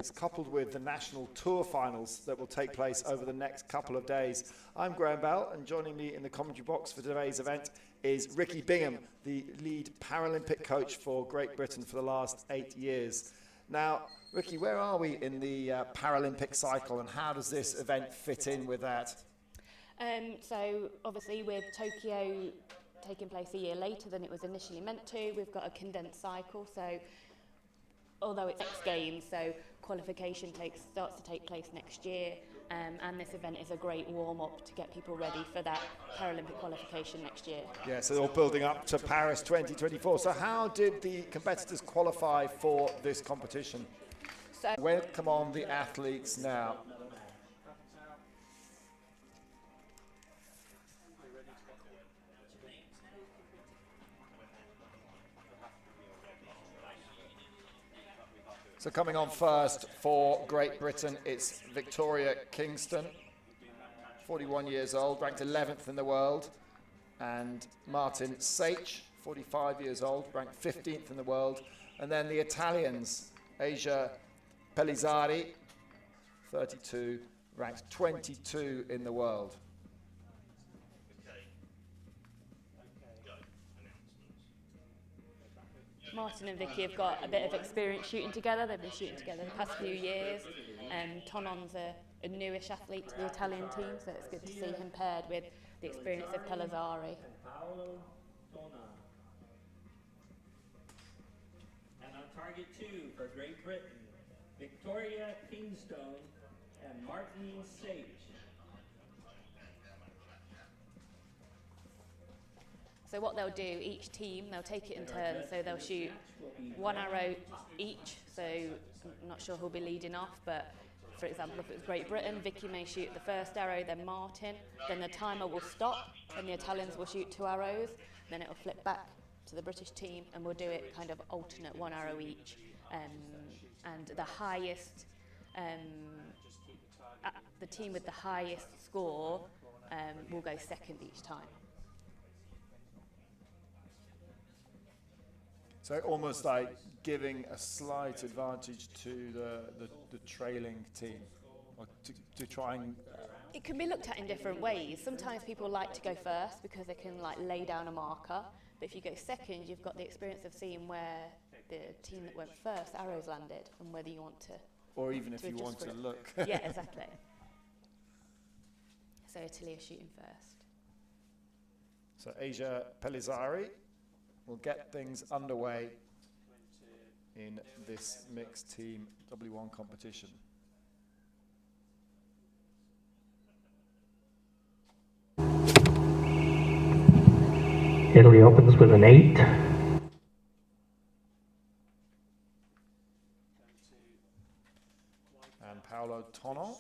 Olympics, coupled with the national tour finals that will take place over the next couple of days. I'm Graham Bell, and joining me in the commentary box for today's event is Ricky Bingham, the lead Paralympic coach for Great Britain for the last 8 years. Now, Ricky, where are we in the Paralympic cycle, and how does this event fit in with that? So obviously with Tokyo taking place a year later than it was initially meant to, we've got a condensed cycle. So although it's X Games, so qualification starts to take place next year, and this event is a great warm-up to get people ready for that Paralympic qualification next year. Yeah, so they're all building up to Paris 2024. So how did the competitors qualify for this competition? So Welcome on the athletes now. So coming on first for Great Britain, it's Victoria Kingston, 41 years old, ranked 11th in the world, and Martin Sage, 45 years old, ranked 15th in the world, and then the Italians, Asia Pellizzari, 32, ranked 22 in the world. Martin and Vicky have got a bit of experience shooting together. They've been shooting together the past few years. Tonon's a newish athlete to the Italian team, so it's good to see him paired with the experience of Pellizzari. And on target 2 for Great Britain, Victoria Kingston and Martin Sage. So what they'll do, each team, they'll take it in turns, so they'll shoot one arrow each, so I'm not sure who'll be leading off, but for example, if it's Great Britain, Vicky may shoot the first arrow, then Martin, then the timer will stop, and the Italians will shoot 2 arrows, then it'll flip back to the British team, and we'll do it kind of alternate 1 arrow each, and the highest, the team with the highest score will go second each time. So almost like giving a slight advantage to the trailing team, or to try and... It can be looked at in different ways. Sometimes people like to go first because they can like lay down a marker, but if you go second, you've got the experience of seeing where the team that went first arrows landed and whether you want to... Or even if you want to look. Yeah, exactly. So Italy are shooting first. So Asia Pellizzari will get things underway in this mixed team W1 competition. Italy opens with an 8. And Paolo Tonon.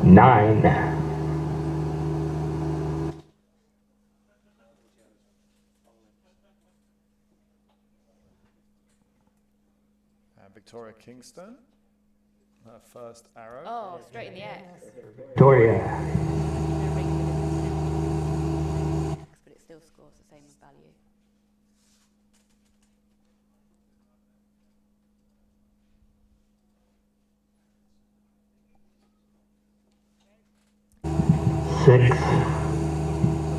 Nine. Victoria Kingston, her first arrow. Oh, straight in the X. Victoria. But it still scores the same value. Six.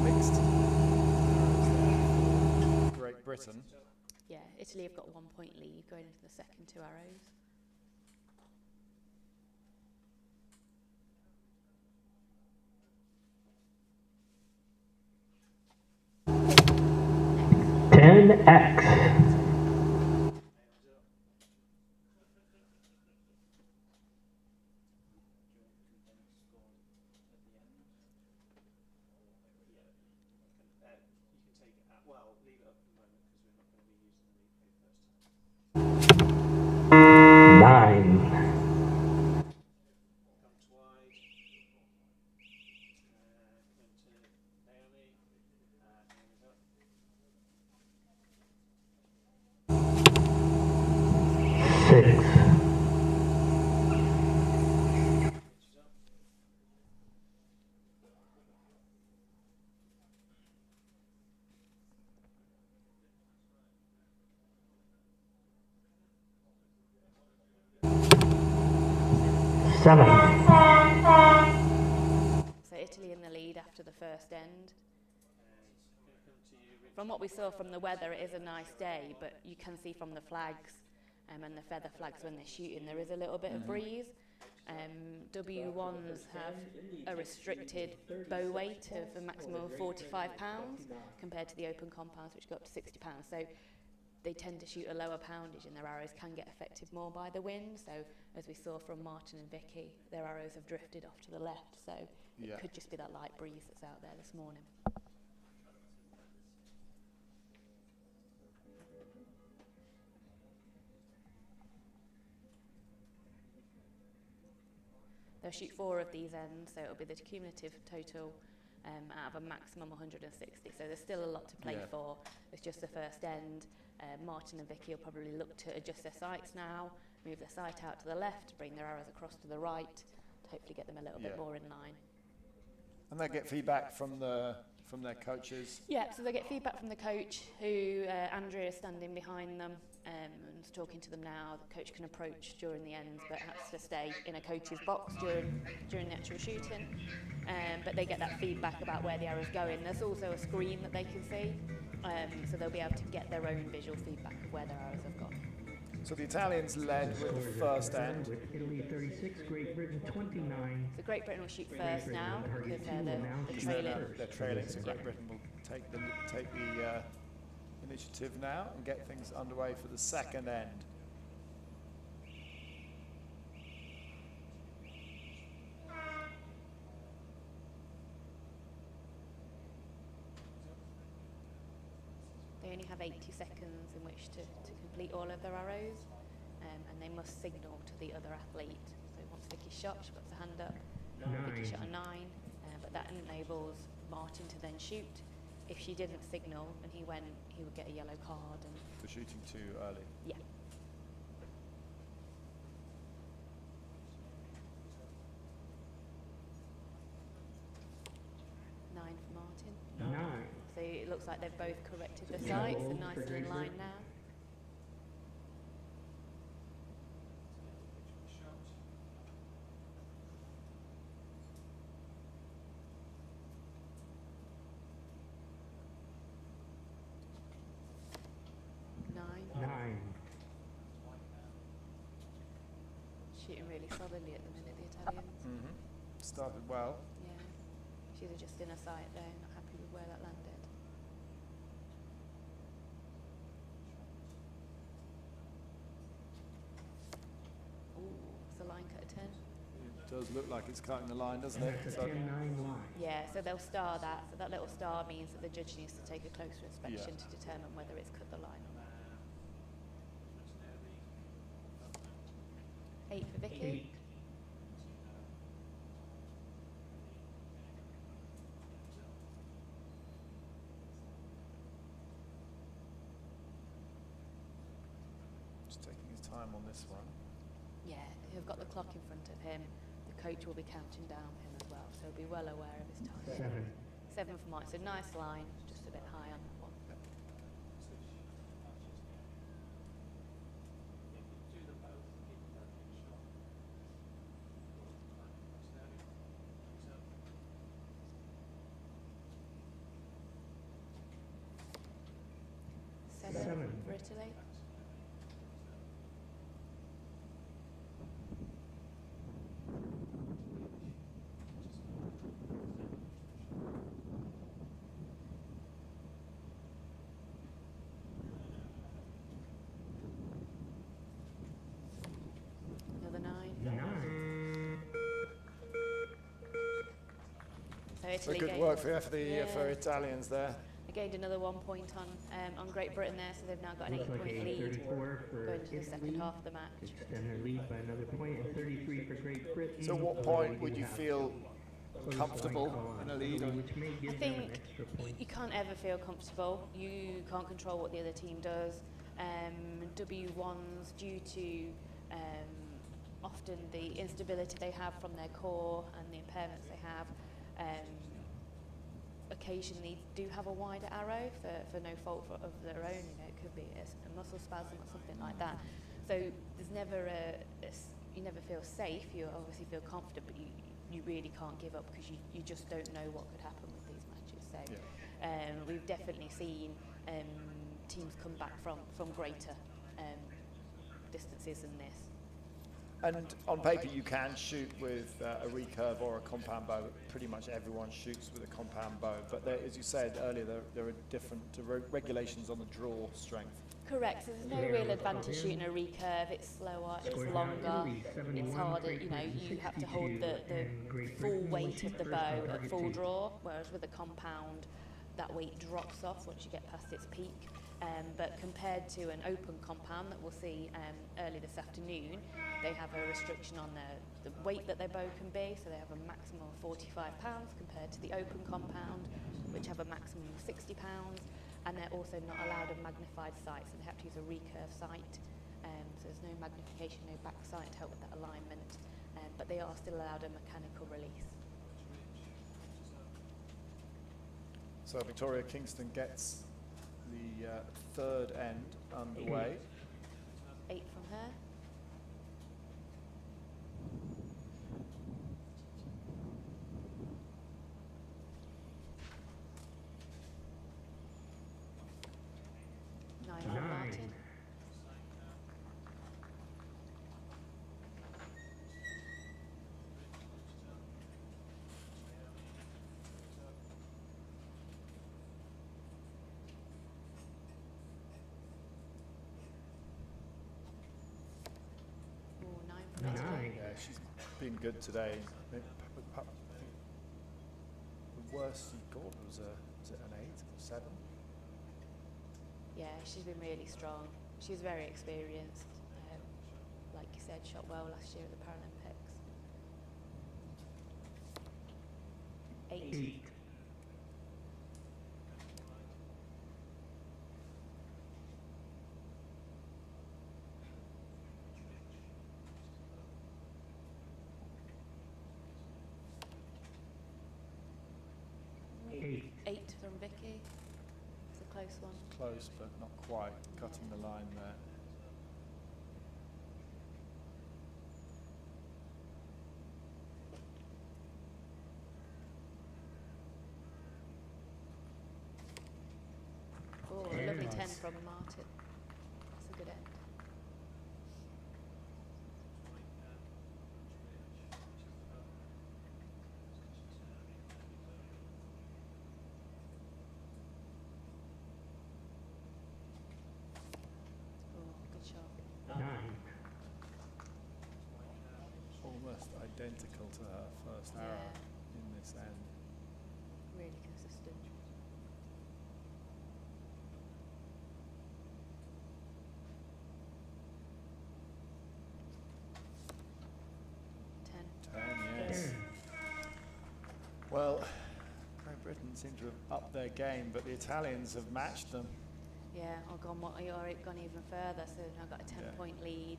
Mixed. Great Britain. Yeah, Italy have got 1 point lead going into the second 2 arrows. 10x. 7. So Italy in the lead after the first end. From what we saw from the weather, it is a nice day, but you can see from the flags and the feather flags when they're shooting, there is a little bit of breeze. W1s have a restricted bow weight of a maximum of 45 pounds compared to the open compounds, which go up to 60 pounds. So they tend to shoot a lower poundage and their arrows can get affected more by the wind. So as we saw from Martin and Vicky, their arrows have drifted off to the left. So it could just be that light breeze that's out there this morning. They'll shoot 4 of these ends, so it'll be the cumulative total out of a maximum 160. So there's still a lot to play for. It's just the first end. Martin and Vicky will probably look to adjust their sights now, move their sight out to the left, bring their arrows across to the right, to hopefully get them a little bit more in line. And they get feedback from their coaches? Yeah, so they get feedback from the coach, who Andrea is standing behind them and talking to them now. The coach can approach during the ends, but has to stay in a coach's box during the actual shooting. But they get that feedback about where the arrow's going. There's also a screen that they can see, so they'll be able to get their own visual feedback of where their arrows have gone. So the Italians led with the first end. Italy 36, Great Britain 29. So Great Britain will shoot first now because they're trailing. They're trailing, so Great Britain will take the initiative now and get things underway for the second end. They only have 80 seconds in which to complete all of their arrows, and they must signal to the other athlete. So once Vicky's shot, she puts her hand up. Vicky shot a 9, but that enables Martin to then shoot. If she didn't signal and he went, he would get a yellow card. And for shooting too early. Yeah. Nine for Martin. 9. So it looks like they've both corrected their sights. They're nice and in line now. Shooting really solidly at the minute, the Italians. Started well. Yeah. She's adjusting her sight there, not happy with where that landed. Ooh, it's a line cut at 10. It does look like it's cutting the line, doesn't it? So 10-9 line. Yeah, so they'll star that. So that little star means that the judge needs to take a closer inspection to determine whether it's cut the line or not. 8 for Vicky. 8. just taking his time on this one. Yeah, he'll got the clock in front of him. The coach will be counting down him as well, so he'll be well aware of his time. 7. 7 for Mike, so nice line, just a bit high on that one. Seven for Italy. Another 9. 9. So Italy good work for Italians there. They gained another 1 point on Great Britain there, so they've now got an Looks like 8-point a lead 34 for going into the second Italy. half of the match. Extend their lead by another point, and 33 for Great Britain. So at what point would you feel comfortable in a lead? Which may give I them an think extra point. you can't ever feel comfortable. You can't control what the other team does. W1s, due to often the instability they have from their core and the impairments they have, occasionally do have a wider arrow for no fault of their own. You know, it could be a muscle spasm or something like that. So there's never you never feel safe. You obviously feel confident, but you really can't give up because you just don't know what could happen with these matches. So we've definitely seen teams come back from greater distances than this. And on paper, you can shoot with a recurve or a compound bow. Pretty much everyone shoots with a compound bow. But there, as you said earlier, there are different regulations on the draw strength. Correct. So there's no real advantage shooting a recurve. It's slower, it's longer, it's harder. You know, you have to hold the full weight of the bow at full draw, whereas with a compound, that weight drops off once you get past its peak. But compared to an open compound that we'll see early this afternoon, they have a restriction on the weight that their bow can be, so they have a maximum of 45 pounds compared to the open compound, which have a maximum of 60 pounds, and they're also not allowed a magnified sight, so they have to use a recurve sight, so there's no magnification, no back sight to help with that alignment, but they are still allowed a mechanical release. So Victoria Kingston gets the third end underway. 8 from her. Nine from Martin. Yeah, she's been good today. The worst she got was it an 8 or 7? Yeah, she's been really strong. She's very experienced. Like you said, shot well last year at the Paralympics. 8. Eight from Vicky. It's a close one. Close, but not quite. Cutting the line there. Oh, a lovely 10 from Martin. That's a good end. Almost identical to her first arrow in this end. Really consistent. Ten, yes. Well, Great Britain seem to have upped their game, but the Italians have matched them. Yeah, or gone even further, so now got a 10-point lead.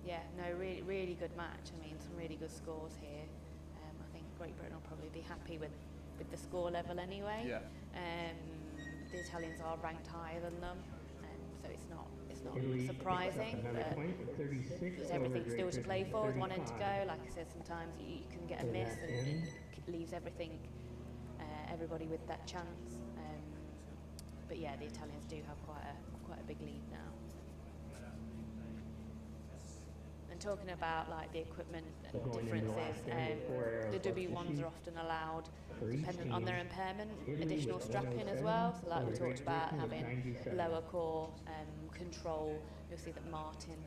Yeah, no, really good match. I mean, some really good scores here. I think Great Britain will probably be happy with the score level anyway. Yeah. The Italians are ranked higher than them, so it's not surprising. But there's everything still to play for with one end to go. Like I said, sometimes you can get a miss and it leaves everybody with that chance. But yeah, the Italians do have quite a big lead now. And talking about like the equipment differences, the W1s are often allowed, dependent on their impairment, additional strapping as well. So like we talked about, having lower core control, you'll see that Martin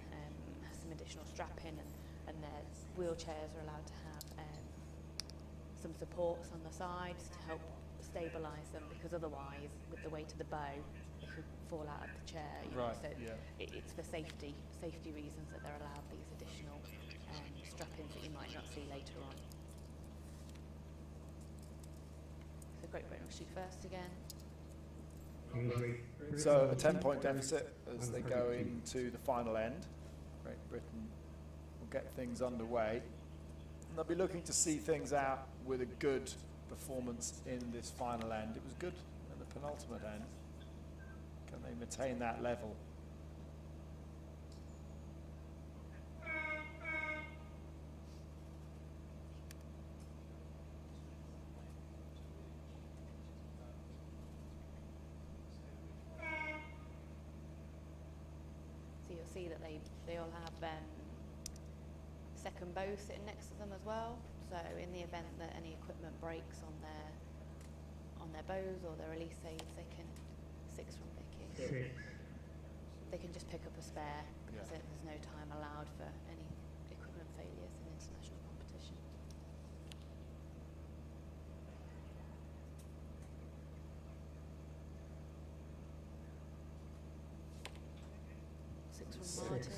has some additional strapping, and their wheelchairs are allowed to have some supports on the sides to help stabilise them, because otherwise, with the weight of the bow, it could fall out of the chair. Right. So it's for safety reasons that they're allowed these additional strap-ins that you might not see later on. So Great Britain will shoot first again. So a 10-point deficit as they go into the final end. Great Britain will get things underway. And they'll be looking to see things out with a good performance in this final end. It was good at the penultimate end. Can they maintain that level? see that they all have second bow sitting next to them as well. So in the event that any equipment breaks on their bows or their release aids, they can 6 from Vicky. They can just pick up a spare because there's no time allowed for any equipment failures in international competition. Six from Martin.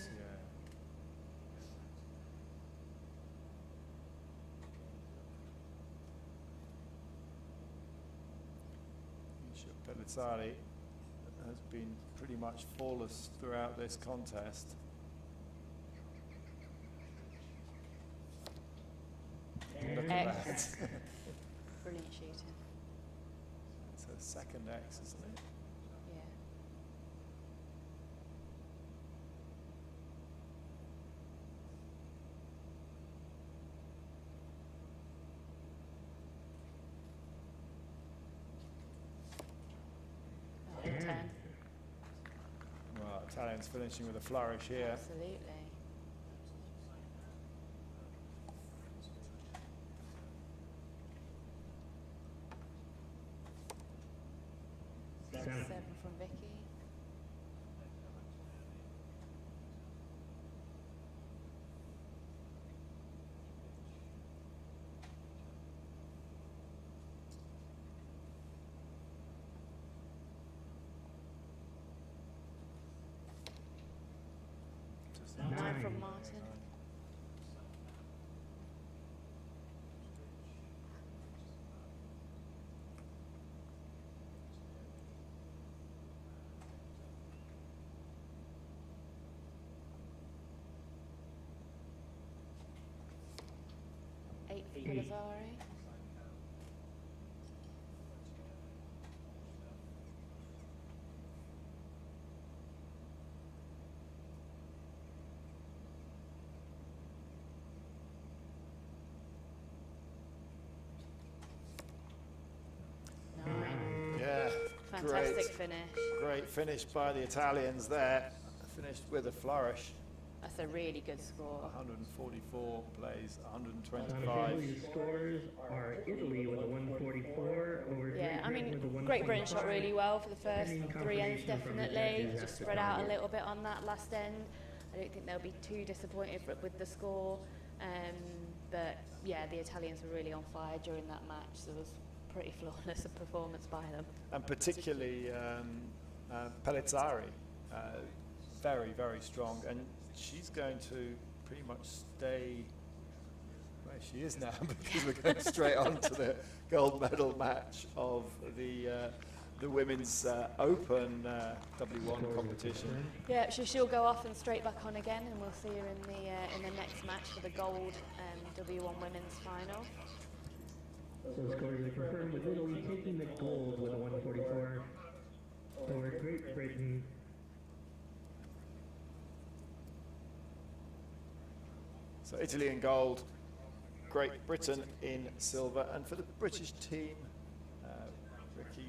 Pellizzari has been pretty much flawless throughout this contest. Look at that. Brilliant shooting. It's a second X, isn't it? Yeah. Oh, 10. Well, Italians finishing with a flourish here. Absolutely. Seven from Vicky. Just 9 from Martin. Pellizzari. Yeah, Fantastic finish. great finish by the Italians there. Finished with a flourish. That's a really good score. 144 plays 125. Italy's scores are Italy with a 144 over Yeah, I Great Britain with a mean, Great Britain shot 145. really well for the first Any 3 ends, confirmation from the definitely. judges Just after spread out a that? little bit on that last end. I don't think they'll be too disappointed with the score. But yeah, the Italians were really on fire during that match. So it was pretty flawless a performance by them. And particularly Pellizzari, very, very strong. And she's going to pretty much stay where she is now because we're going straight on to the gold medal match of the women's Open W1 competition. Yeah, so she'll go off and straight back on again, and we'll see her in the next match for the gold W1 women's final. So scores are confirmed with Italy taking the gold with a 144 over Great Britain. So Italy in gold, Great Britain in silver. And for the British team, Ricky,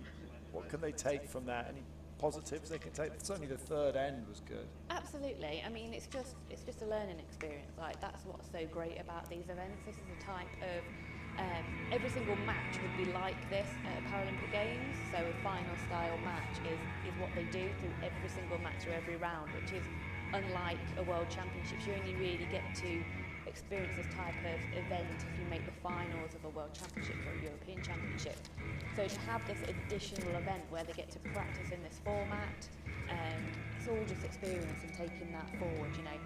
what can they take from that? Any positives they can take? Certainly the third end was good. Absolutely. I mean, it's just a learning experience. Like, that's what's so great about these events. This is a type of every single match would be like this at Paralympic Games. So a final style match is what they do through every single match or every round, which is unlike a World Championships. You only really get to experience this type of event if you make the finals of a World Championship or a European Championship. So to have this additional event where they get to practice in this format, it's all just experience and taking that forward, you know.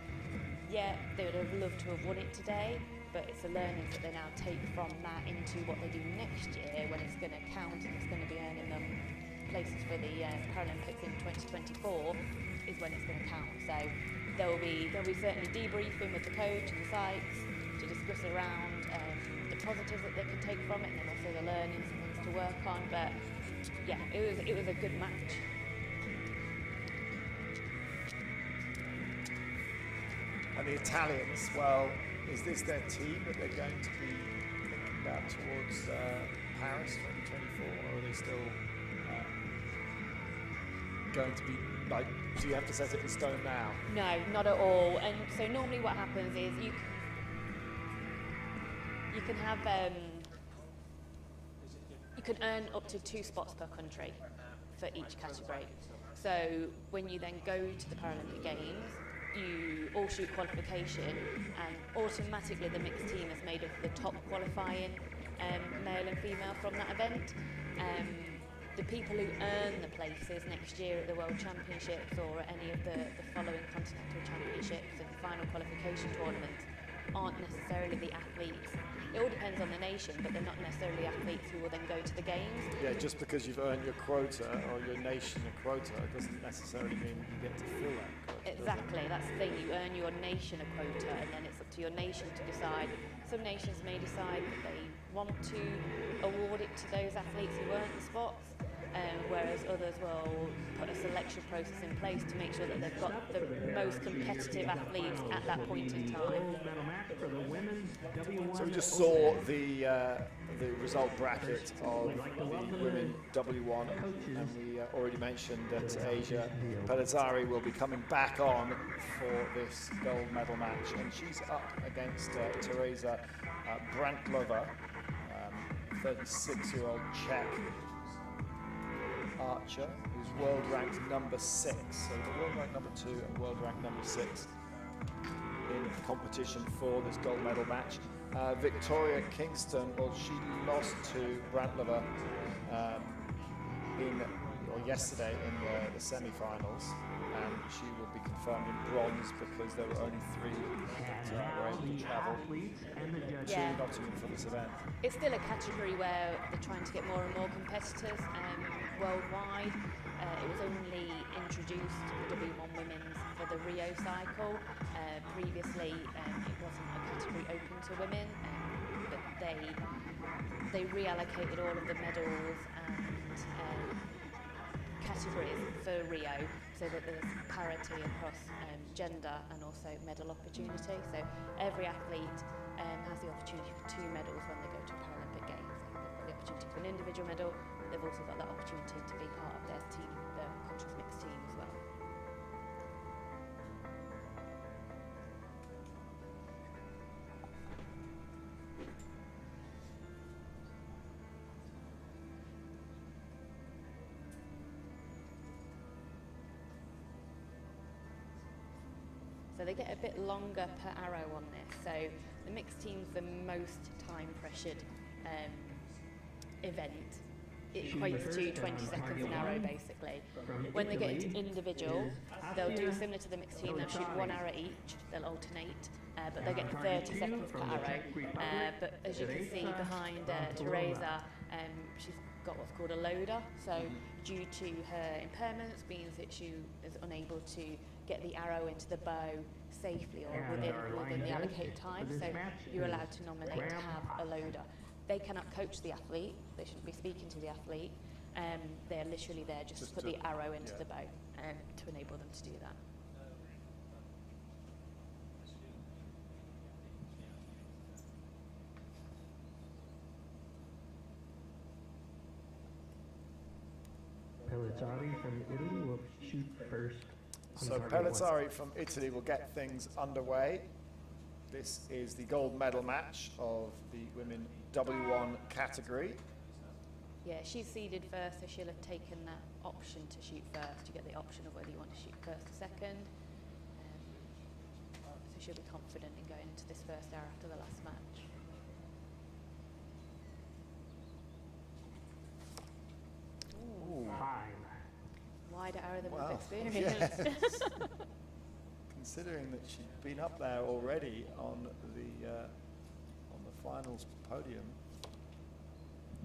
Yeah, they would have loved to have won it today, but it's the learnings that they now take from that into what they do next year when it's going to count and it's going to be earning them places for the Paralympics in 2024 is when it's going to count. So there'll be certainly debriefing with the coach and the sites to discuss around the positives that they can take from it, and then also the learnings and things to work on. But yeah, it was a good match. And the Italians, well, is this their team that they're going to be thinking about towards Paris 2024, or are they still going to be, like, do you have to set it in stone now? No, not at all. And so normally what happens is you can have you can earn up to 2 spots per country for each category. So when you then go to the Paralympic Games, you all shoot qualification, and automatically the mixed team is made of the top qualifying male and female from that event. The people who earn the places next year at the World Championships or at any of the following Continental Championships and final qualification tournaments aren't necessarily the athletes. It all depends on the nation, but they're not necessarily athletes who will then go to the games. Yeah, just because you've earned your quota or your nation a quota doesn't necessarily mean you get to fill that quota. Exactly, that's the thing. You earn your nation a quota, and then it's up to your nation to decide. Some nations may decide that they want to award it to those athletes who earned the spots, whereas others will put a selection process in place to make sure that they've got the most competitive athletes at that point in time. So we just saw the result bracket of the women W1, and we already mentioned that Asia Para-Archery will be coming back on for this gold medal match, and she's up against Teresa Brantlova, 36-year-old Czech archer, who's world ranked number 6. So the world ranked number 2 and world ranked number 6 in the competition for this gold medal match. Victoria Kingston, well, she lost to Brantlova yesterday in the semi-finals, and she will be confirmed in bronze because there were only 3 that were able to travel to Nottingham for this event. It's still a category where they're trying to get more and more competitors worldwide. It was only introduced, the W1 Women's, for the Rio cycle. Previously, it wasn't a category open to women, but they reallocated all of the medals and categories for Rio so that there's parity across gender and also medal opportunity. So every athlete has the opportunity for 2 medals when they go to Paralympic Games. They've got the opportunity for an individual medal, but they've also got that opportunity to be part of their team, the country's mixed team as well. So they get a bit longer per arrow on this. So the mixed team's the most time pressured event. It equates to 20 seconds an arrow basically. When they get into individual, they'll do similar to the mixed team, they'll shoot 1 arrow each, they'll alternate, but they'll get 30 seconds per arrow. But as you can see behind Teresa, she's got what's called a loader. So due to her impairments, means that she is unable to get the arrow into the bow safely or within the allocated time. So you're allowed to nominate to have a loader. They cannot coach the athlete, they shouldn't be speaking to the athlete. They're literally there just to put the arrow into the bow to enable them to do that. Para-Archery from Italy will shoot first. So Para-Archery from Italy will get things underway. This is the gold medal match of the women W1 category. Yeah, she's seeded first, so she'll have taken that option to shoot first. You get the option of whether you want to shoot first or second. So she'll be confident in going into this first hour after the last match. Ooh. 5. Wider arrow than Wow. we've experienced. Yes. Considering that she'd been up there already on the finals podium.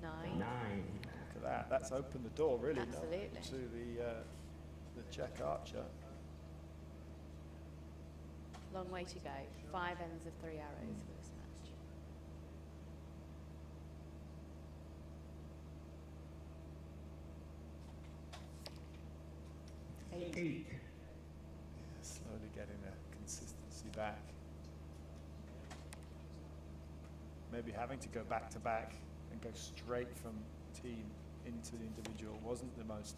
9. 9. Look at that. That's opened the door really Absolutely. to the Czech archer. Long way to go. 5 ends of 3 arrows for this match. Eight. Yeah, slowly getting the consistency back. Maybe having to go back to back and go straight from team into the individual wasn't the most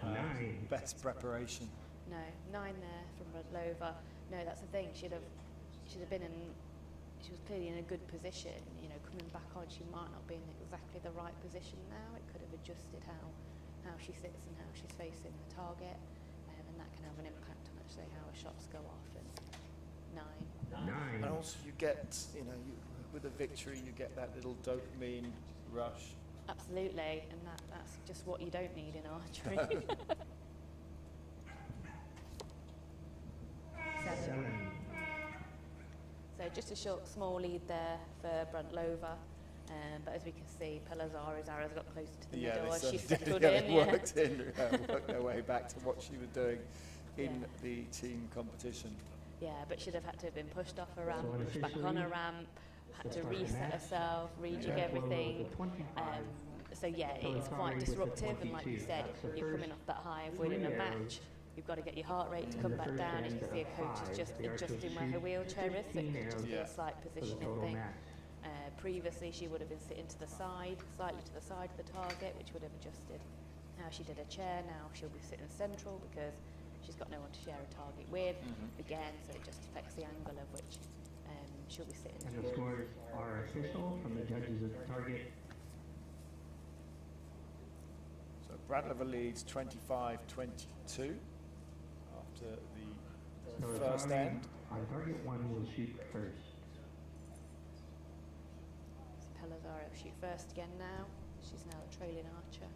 9. Best preparation. No, 9 there from Radlova. No, that's the thing. She'd have been in. She was clearly in a good position. You know, coming back on, she might not be in exactly the right position now. It could have adjusted how she sits and how she's facing the target, and that can have an impact on actually how her shots go off. And 9. And also you get, you know, with a victory, you get that little dopamine rush. Absolutely, and that's just what you don't need in archery. 7. So just a small lead there for Bruntlova. But as we can see, Pelazara's arrows got closer to the middle as she settled in. Worked their way back to what she was doing in the team competition. Yeah, but she'd have had to have been pushed off a ramp, pushed back on a ramp, had to reset herself, rejig everything. So yeah, it's quite disruptive, and like you said, you're coming off that high of winning a match. You've got to get your heart rate to come back down. As you can see, a coach is just adjusting where her wheelchair is, so it could just be a slight positioning thing. Previously, she would have been sitting to the side, slightly to the side of the target, which would have adjusted how she did a chair. Now she'll be sitting central because she's got no one to share a target with. Again, so it just affects the angle of which she'll be sitting. And the scores are official from the judges at the target. So Bradlova leads 25-22 after the first end. On target 1 will shoot first. Pelazara will shoot first again now. She's now the trailing archer.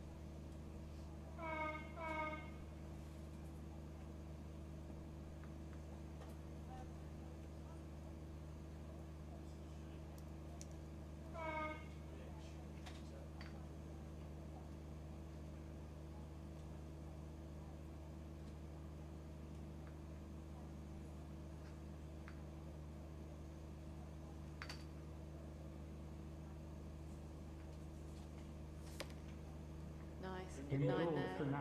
In the 9 goal there. for 9.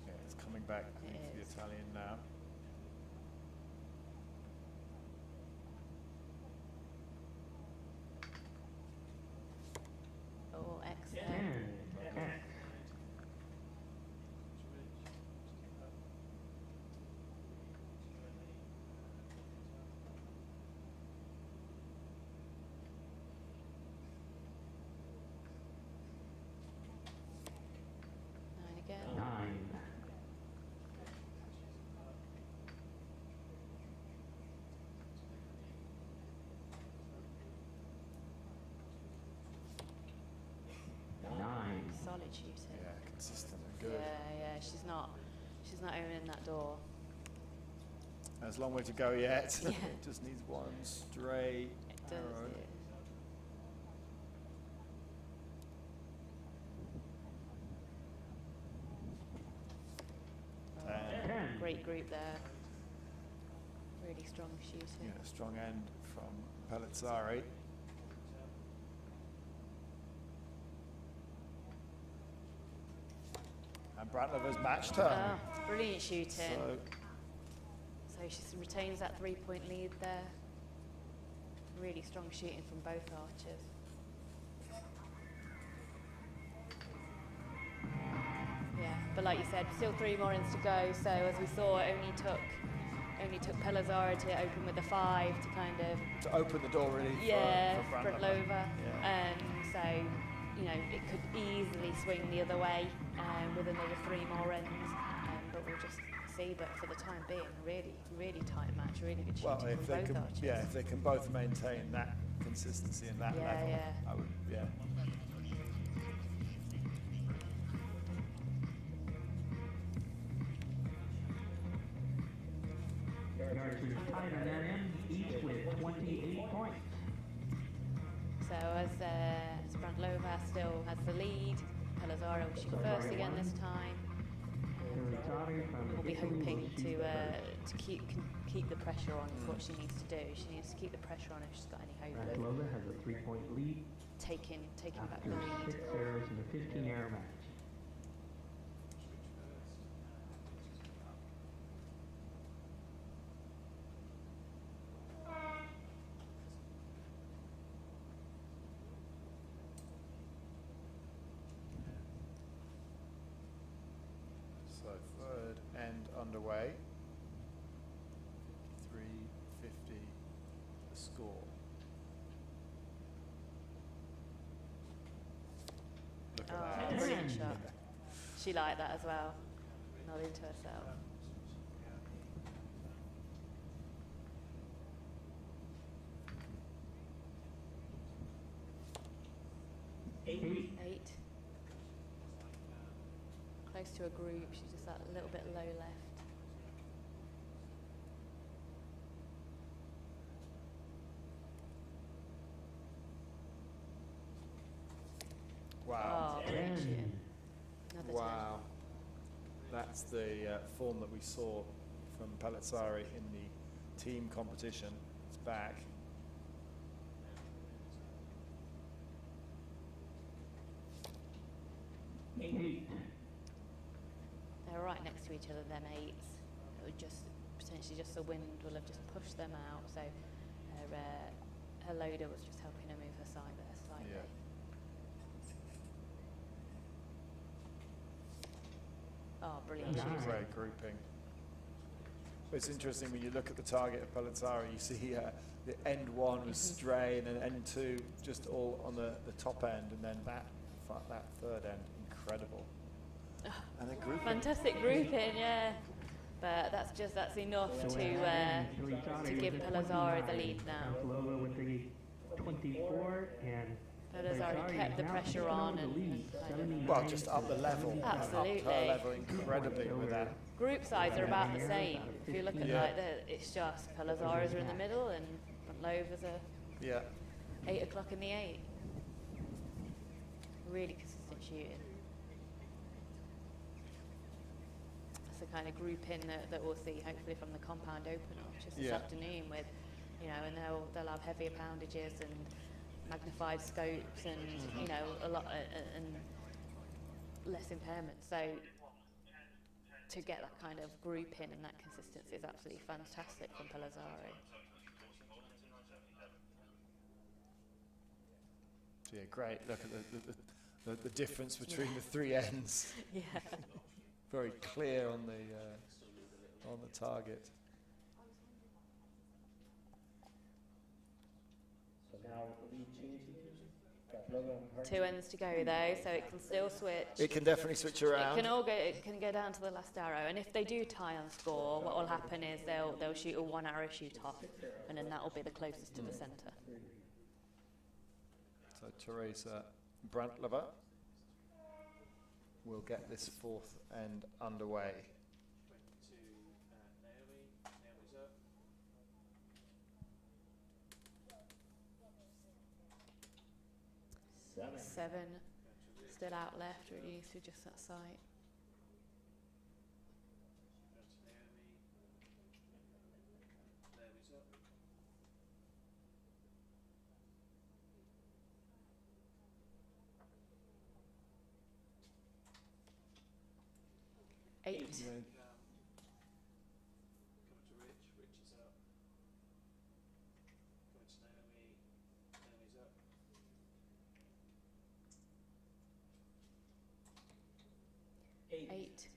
Yeah, it's coming back into the Italian now. Oh, excellent. 10. X. Again. 9. Solid shooting. Yeah, consistent and good. Yeah, she's not owning that door. There's a long way to go yet. Yeah. Just needs one straight It does. arrow. Great group there. Really strong shooting. Yeah, strong end from Pellizzari. And Bratlova's matched her. Oh, brilliant shooting. So So she retains that 3-point lead there. Really strong shooting from both archers. Yeah, but like you said, still 3 more ends to go. So as we saw, it only took Pellizzari to open with a 5 to kind of to open the door really for Bradlova. Yeah. So you know it could easily swing the other way with another 3 more ends. But we'll just see. But for the time being, really tight match, really good shooting Well, from if they both can, archers. yeah, if they can both maintain that consistency and that level, I would, yeah. The archers tied on that end, each with 28 points. So as Bradlova still has the lead, Pellizzari will shoot first again this time. We'll be hoping to keep the pressure on. Is what she needs to do. She needs to keep the pressure on if she's got any hope of Bradlova has a 3-point lead taking back after the lead. 6 arrows in a 15-arrow match. underway. 3:50 the score. Look at that. Brilliant shot. She liked that as well. Nodding to herself. Eight. Close to a group. She's just that little bit low left. Wow. Oh, brilliant shooting. Another Wow. That's the form that we saw from Para-Archery in the team competition. It's back. They're right next to each other, them eights. It would just, potentially just the wind will have just pushed them out, so her loader was just helping her move her side there slightly. Yeah. Oh, brilliant shooting. Great grouping. It's interesting when you look at the target of Para-Archery, you see the end one was stray and then end two just all on the top end, and then that third end, incredible. And a grouping. Fantastic grouping, yeah. But that's enough to give Para-Archery the lead now. With the 24 and Para-Archery kept the pressure on and kind of, Well, just up the level. Absolutely. Up her level incredibly with that. group sides are about the same. If you look at like it's just Para-Archery are in the middle and Lovers are 8 o'clock in the 8. Really consistent shooting. That's the kind of grouping that we'll see hopefully from the compound opener just this afternoon with, you know, and they'll have heavier poundages and magnified scopes and, you know, a lot and less impairment. So to get that kind of grouping and that consistency is absolutely fantastic from Para-Archery. Yeah, great. Look at the difference between the three ends. Yeah. Very clear on the target. So now the lead changes. Got logo and heart. 2 ends to go though, so it can still switch. It can definitely switch around. It can go down to the last arrow, and if they do tie on score, what will happen is they'll shoot a 1 arrow shoot off, and then that will be the closest to the centre. So Teresa Brantlever will get this 4th end underway. 7 still out left, really, through just that sight. Eight. Eight.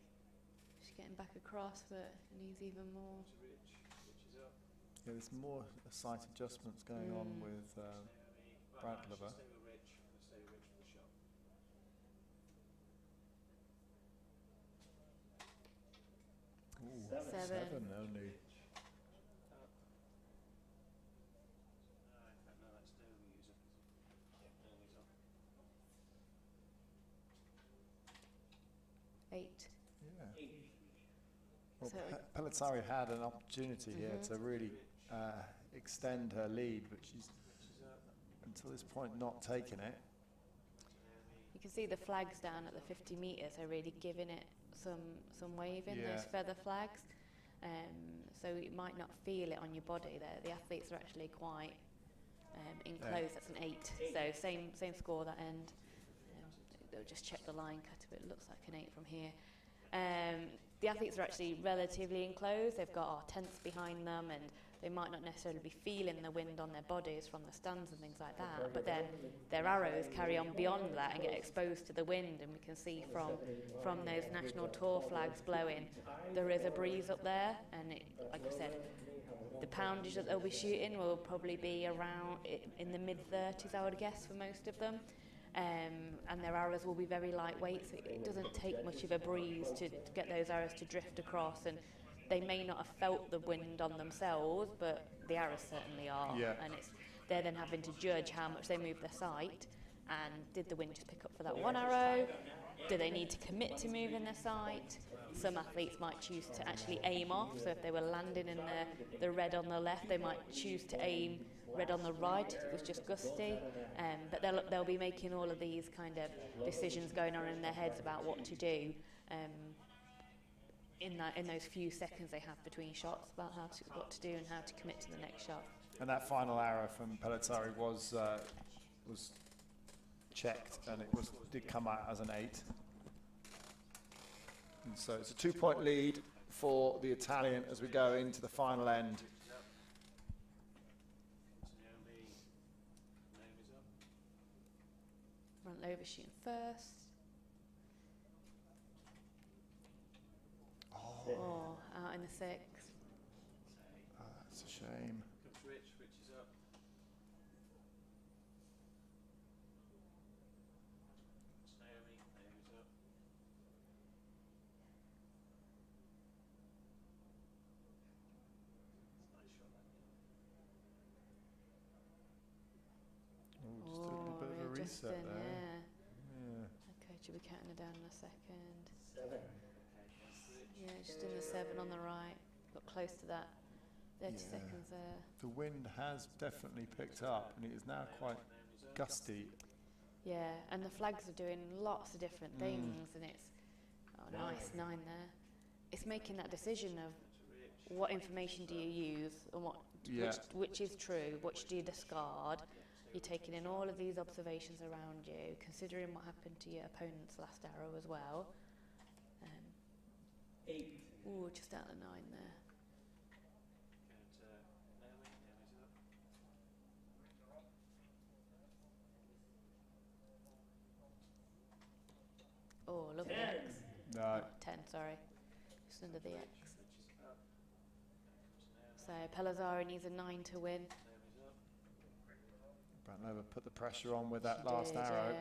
She's getting back across, but it needs even more. Yeah, there's more sight adjustments going on with Brantlever. Ooh, 7 only. Eight. Yeah. Well, So Para-Archery had an opportunity here to really extend her lead, but she's until this point not taken it. you can see the flags down at the 50 metres are really giving it some waving, those feather flags. So you might not feel it on your body there. The athletes are actually quite enclosed. That's an 8. So same score that end. They'll just check the line cut of it. It looks like an 8 from here. The athletes are actually relatively enclosed. They've got our tents behind them, and they might not necessarily be feeling the wind on their bodies from the stands and things like that, but then their arrows carry on beyond that and get exposed to the wind, and we can see from those national tour flags blowing, there is a breeze up there, and it, like I said, the poundage that they'll be shooting will probably be around in the mid-30s, I would guess, for most of them. And their arrows will be very lightweight, so it doesn't take much of a breeze to get those arrows to drift across, and they may not have felt the wind on themselves, but the arrows certainly are. Yeah. And they're then having to judge how much they move their sight, and did the wind just pick up for that one arrow? Do they need to commit to moving their sight? Some athletes might choose to actually aim off, so if they were landing in the red on the left, they might choose to aim red on the right if it was just gusty, but they'll be making all of these kind of decisions going on in their heads about what to do in those few seconds they have between shots, about what to do and how to commit to the next shot. And that final arrow from Para-Archery was checked, and it did come out as an 8. And so it's a 2-point lead for the Italian as we go into the final end. Front over shooting first. Oh, out in the 6. Oh, that's a shame. Just a little bit of a reset there. Yeah. Okay, should be counting it down in a second. 7. Yeah, just in the 7 on the right. Got close to that. 30 seconds there. The wind has definitely picked up, and it is now quite gusty. Yeah, and the flags are doing lots of different things, and it's nice 9 there. It's making that decision of what information do you use and which is true, which do you discard. You're taking in all of these observations around you, considering what happened to your opponent's last arrow as well. 8. Ooh, just out of 9 there. Oh, lovely 10. X. No. 10, sorry. Just under the X. So Para-Archery needs a 9 to win. Brantlova put the pressure on with that last arrow,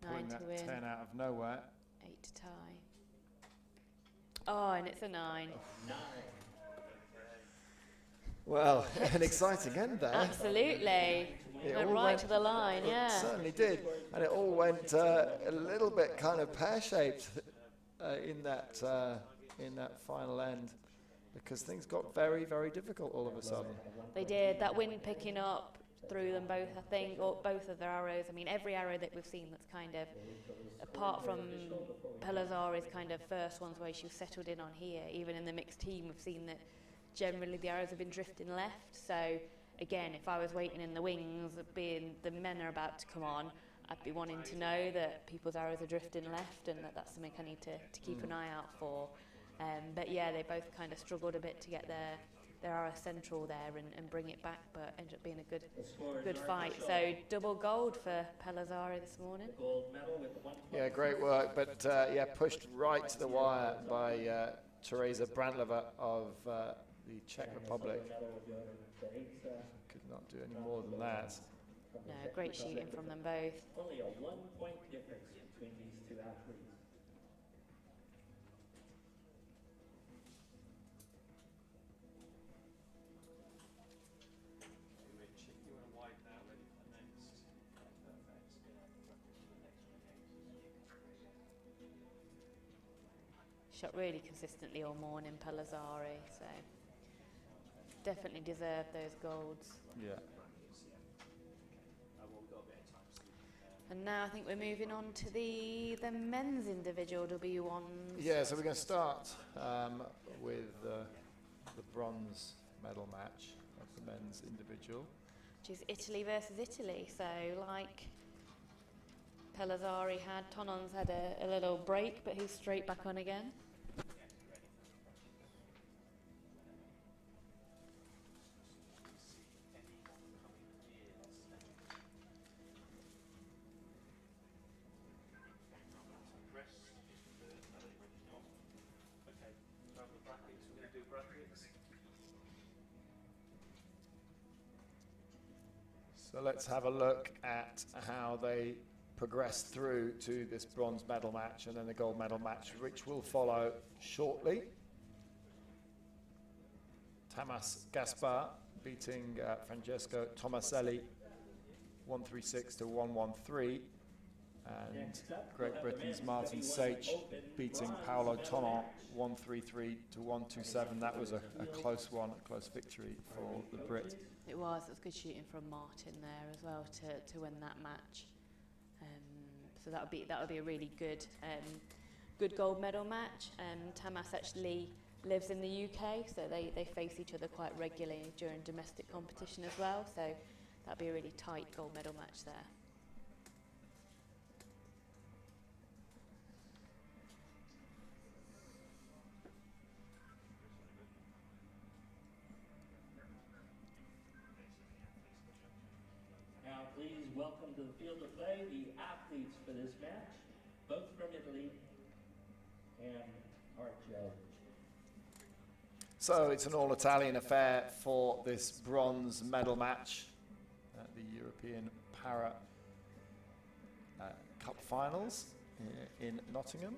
pulling 9 to that win. 10 out of nowhere. 8 to tie. Oh, and it's a 9. 9. Well, an exciting end there. Absolutely. It Went all right to the line, It certainly did, and it all went a little bit kind of pear-shaped in that final end, because things got very, very difficult all of a sudden. They did. That wind picking up through them both, I think, or both of their arrows. I mean, every arrow that we've seen that's kind of, apart from Para-Archery's kind of first ones where she was settled in on here, even in the mixed team, we've seen that generally the arrows have been drifting left. So again, if I was waiting in the wings, being the men are about to come on, I'd be wanting to know that people's arrows are drifting left, and that's something I need to keep an eye out for. But yeah, they both kind of struggled a bit to get their arrow central there and bring it back, but ended up being a good fight. So double gold for Para-Archery this morning. Gold medal with the 1. Yeah, great work, but yeah, pushed right to the wire by Teresa Brantlova of the Czech Republic. Could not do any more than that. No, great shooting from them both. Only a 1-point difference between these two athletes. Shot really consistently all morning, Para-Archery, so definitely deserved those golds. Yeah. And now I think we're moving on to the men's individual W1s. Yeah, so we're going to start with the bronze medal match of the men's individual. Which is Italy versus Italy. So like Para-Archery had, Tonon's had a little break, but he's straight back on again. So let's have a look at how they progress through to this bronze medal match and then the gold medal match, which will follow shortly. Tamas Gaspar beating Francesco Tomaselli 136 to 113, and Great Britain's Martin Sage beating Paolo Tonon 133 to 127. That was a close one, a close victory for the Brit. It was good shooting from Martin there as well to win that match. So that would be a really good gold medal match. Tamas actually lives in the UK, so they face each other quite regularly during domestic competition as well. So that'd be a really tight gold medal match there. Now please welcome to the field of play the athletes for this match, both from Italy and our judge. So it's an all-Italian affair for this bronze medal match at the European Para Cup Finals in Nottingham.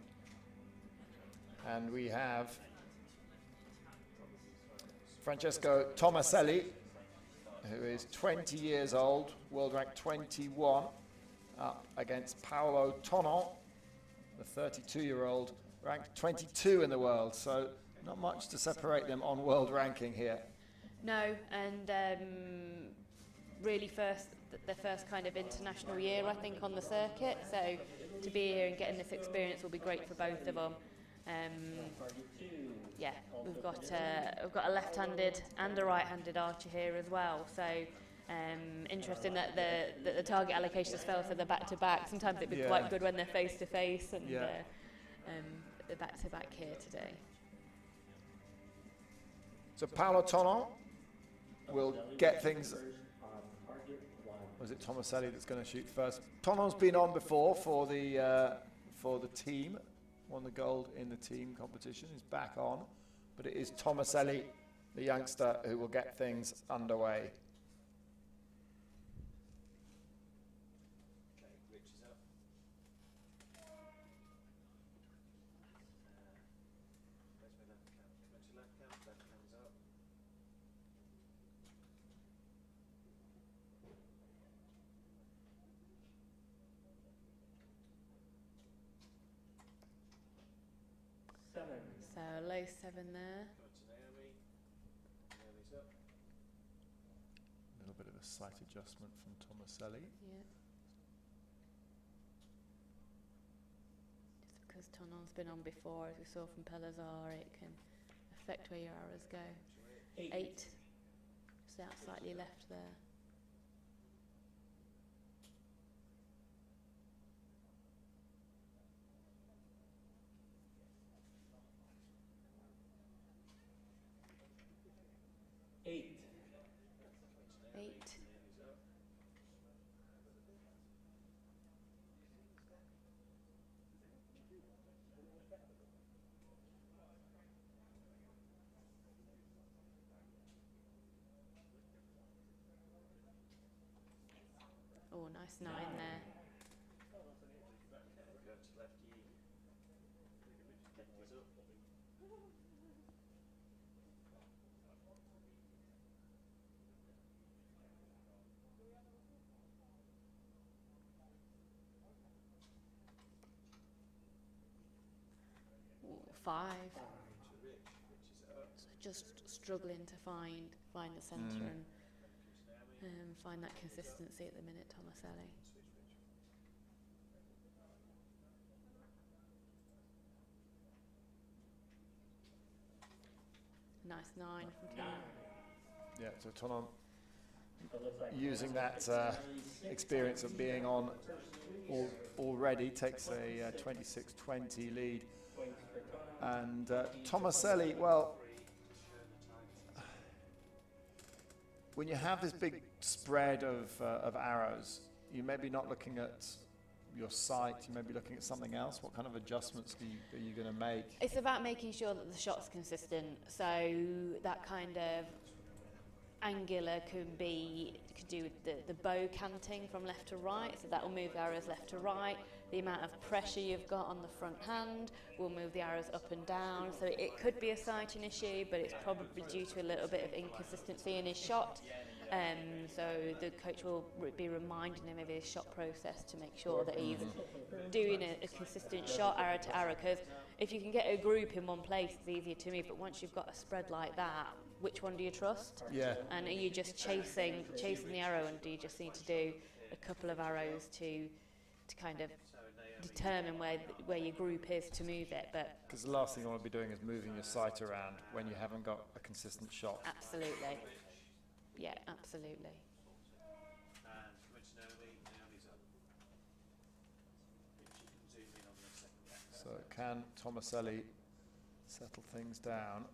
And we have Francesco Tomaselli, who is 20 years old, world rank 21, up against Paolo Tonon, the 32-year-old, ranked 22 in the world. So not much to separate them on world ranking here. No, and really the first kind of international year, I think, on the circuit. So to be here and getting this experience will be great for both of them. Yeah, we've got a left-handed and a right-handed archer here as well. So interesting that the target allocations fell for the back-to-back. Sometimes it'd be quite good when they're face-to-face, and the back-to-back here today. So Paolo Tonon will get things. Was it Tomaselli that's going to shoot first? Tonon's been on before for the team, won the gold in the team competition. He's back on, but it is Tomaselli, the youngster, who will get things underway. So low 7 there. A little bit of a slight adjustment from Tomaselli. Yeah. Just because Tonon's been on before, as we saw from Pelazar, it can affect where your arrows go. 8. Just out slightly left there. Eight. Oh, nice 9 there. Ooh, 5. So just struggling to find the centre and find that consistency at the minute, Tomaselli. Nice 9 from Tonon. Yeah, so Tonon using that experience of being on already takes a 26-20 lead. And Tomaselli, well, when you have this big spread of arrows, you may be not looking at your sight? You may be looking at something else. What kind of adjustments are you going to make? It's about making sure that the shot's consistent. So that kind of angular could do with the bow canting from left to right, so that will move the arrows left to right. The amount of pressure you've got on the front hand will move the arrows up and down. So it could be a sighting issue, but it's probably due to a little bit of inconsistency in his shot. So the coach will be reminding him of his shot process to make sure that he's doing a consistent shot arrow to arrow, because if you can get a group in one place, it's easier to move, but once you've got a spread like that, which one do you trust? Yeah. And are you just chasing the arrow, and do you just need to do a couple of arrows to kind of determine where your group is to move it? But because the last thing you want to be doing is moving your sight around when you haven't got a consistent shot. Absolutely. Yeah, absolutely. So can Tomaselli settle things down?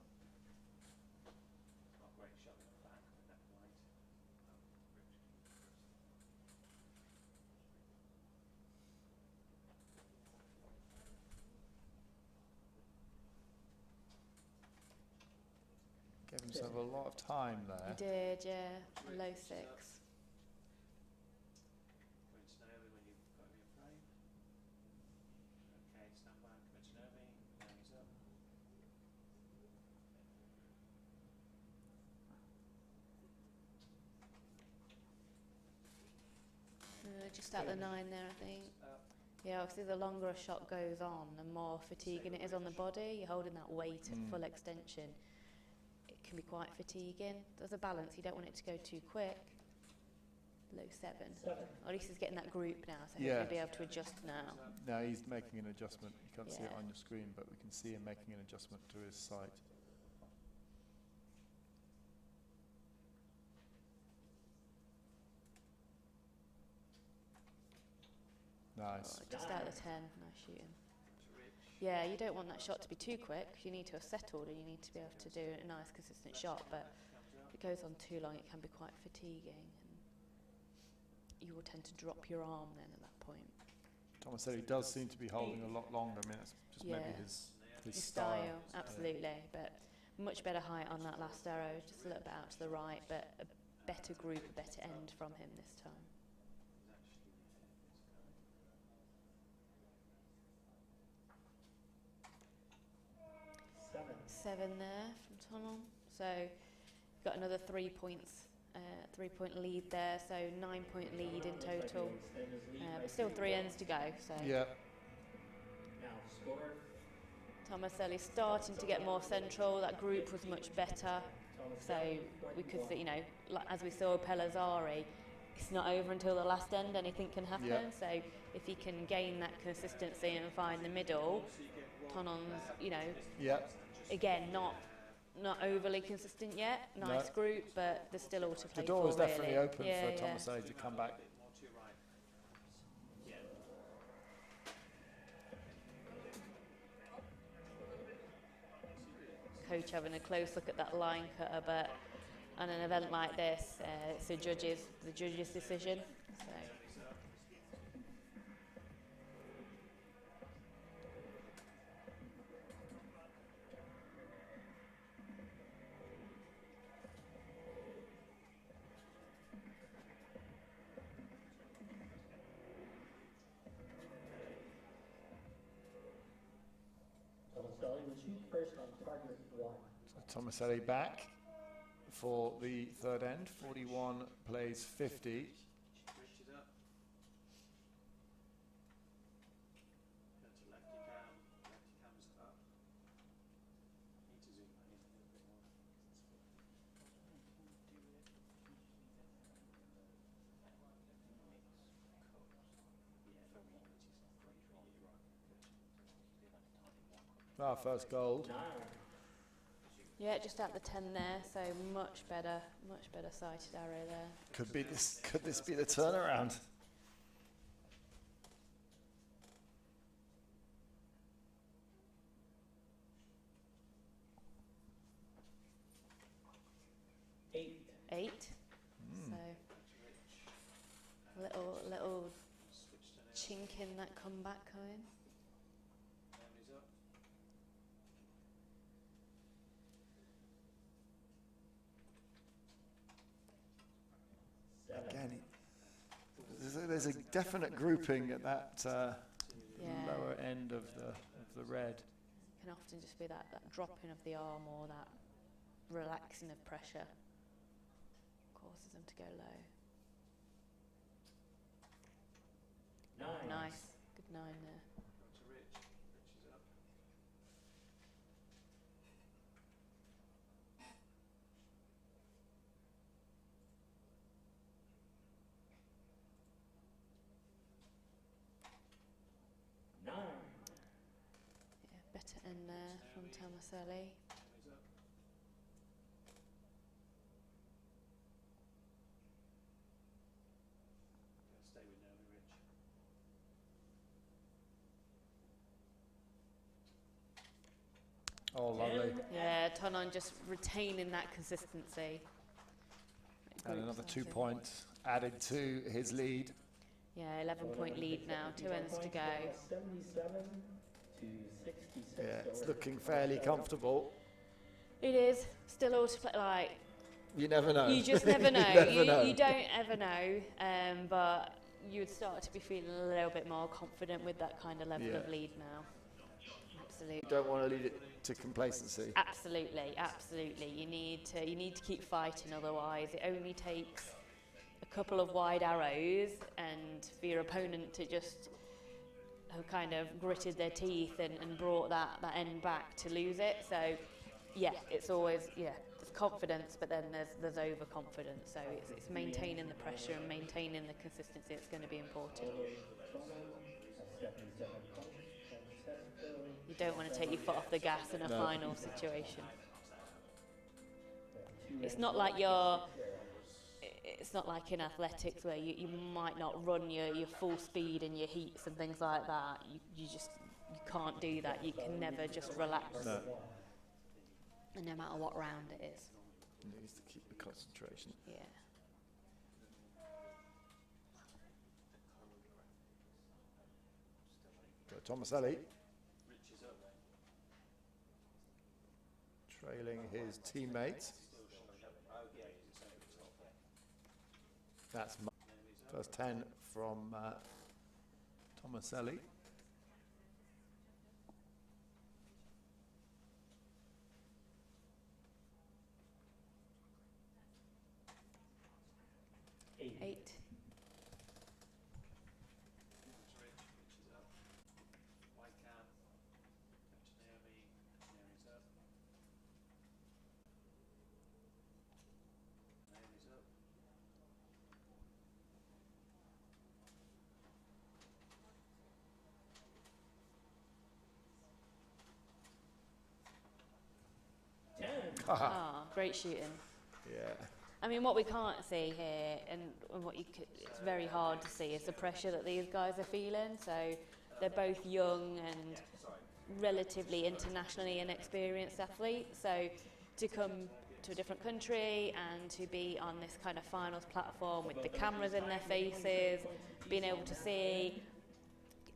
Gave himself a lot of time there. He did, yeah. Low 6. Just at the 9 there, I think. Yeah, obviously the longer a shot goes on, the more fatiguing it is on the body. You're holding that weight at full extension. It can be quite fatiguing. There's a balance. You don't want it to go too quick. Low 7. Or at least he's getting that group now, so he'll be able to adjust now. Now he's making an adjustment. You can't see it Yeah. on your screen, but we can see him making an adjustment to his sight. Nice. Oh, just out of the 10. Nice shooting. Yeah, you don't want that shot to be too quick. You need to have settled, and you need to be able to do a nice, consistent shot. But if it goes on too long, it can be quite fatiguing, and you will tend to drop your arm then at that point. Tomaselli does seem to be holding a lot longer. I mean, that's just maybe his style. Absolutely. But much better height on that last arrow, just a little bit out to the right, but a better group, a better end from him this time. Seven there from Tunnel. So got another 3 points, 3-point lead there. So 9-point lead in total. But still 3 ends to go. So Yeah. Tomaselli starting to get more central. That group was much better. So we could see, like, as we saw with Para-Archery, it's not over until the last end. Anything can happen. Yeah. So if he can gain that consistency and find the middle, Tonnon's, Yeah. again, not overly consistent yet. Nice No. group, but there's still all to play The door for, was definitely really. open for Yeah. Tomaselli to come back. Coach having a close look at that line cutter, but on an event like this, it's the judge's decision. So. Tomaselli will shoot first on target 1. So Tomaselli back for the third end. 41 plays 50. Our first gold. Yeah, just at the 10 there, so much better sighted arrow there. Could this be the turnaround? Eight. So little chink in that comeback coming. Again, there's a definite grouping at that lower end of the red. Can often just be that dropping of the arm or that relaxing of pressure causes them to go low. Nice, good 9 there. Better end there from Tomaselli. Oh, lovely. Yeah, Tonon just retaining that consistency. And another 2 points added to his lead. Yeah, 11-point lead now, 2 ends to go. 77 to 66. Yeah, it's looking fairly comfortable. It is still all to play. Like, You never know. you just never know. never know. You don't ever know. But you would start to be feeling a little bit more confident with that kind of level of lead now. Absolutely. You don't want to lead it to complacency. Absolutely, absolutely. You need to keep fighting. Otherwise, it only takes a couple of wide arrows and for your opponent to just have kind of gritted their teeth and brought that end back to lose it. So, yeah, it's always, there's confidence, but then there's overconfidence. So it's maintaining the pressure and maintaining the consistency that's going to be important. You don't want to take your foot off the gas in a final situation. It's not like it's not like in athletics where you might not run your full speed in your heats and things like that. You can't do that. You can never just relax. No. And no matter what round it is. Needs to keep the concentration. Yeah. So Tomaselli trailing his teammates. That's first 10 from Tomaselli. Eight. Great shooting. Yeah. I mean, what we can't see here, and what it's very hard to see, is the pressure that these guys are feeling. So they're both young and relatively internationally inexperienced athletes. So to come to a different country and to be on this kind of finals platform with the cameras in their faces, being able to see,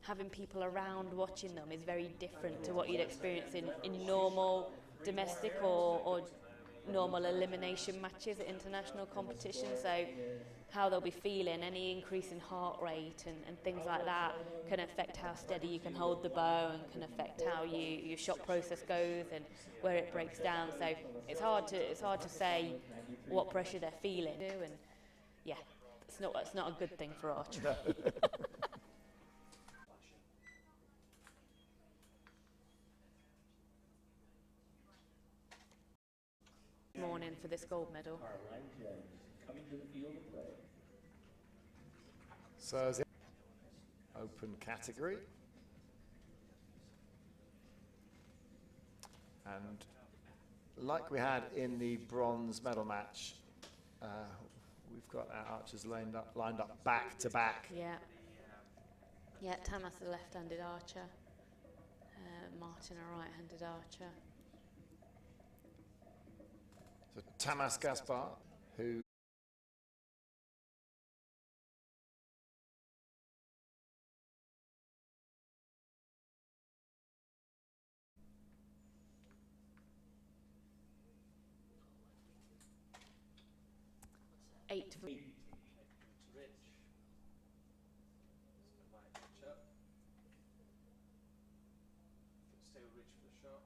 having people around watching them is very different to what you'd experience in normal domestic or normal elimination matches at international competitions. So how they'll be feeling, any increase in heart rate and things like that can affect how steady you can hold the bow and can affect how your shot process goes and where it breaks down. So it's hard to say what pressure they're feeling. And yeah, it's not a good thing for archery. Morning for this gold medal. Coming to the field of play. So as open category. And like we had in the bronze medal match, we've got our archers lined up back to back. Yeah, Tamas a left-handed archer, Martin a right-handed archer. So Tamas Gaspar, who 8 for Rich. Stay with Rich for the shot.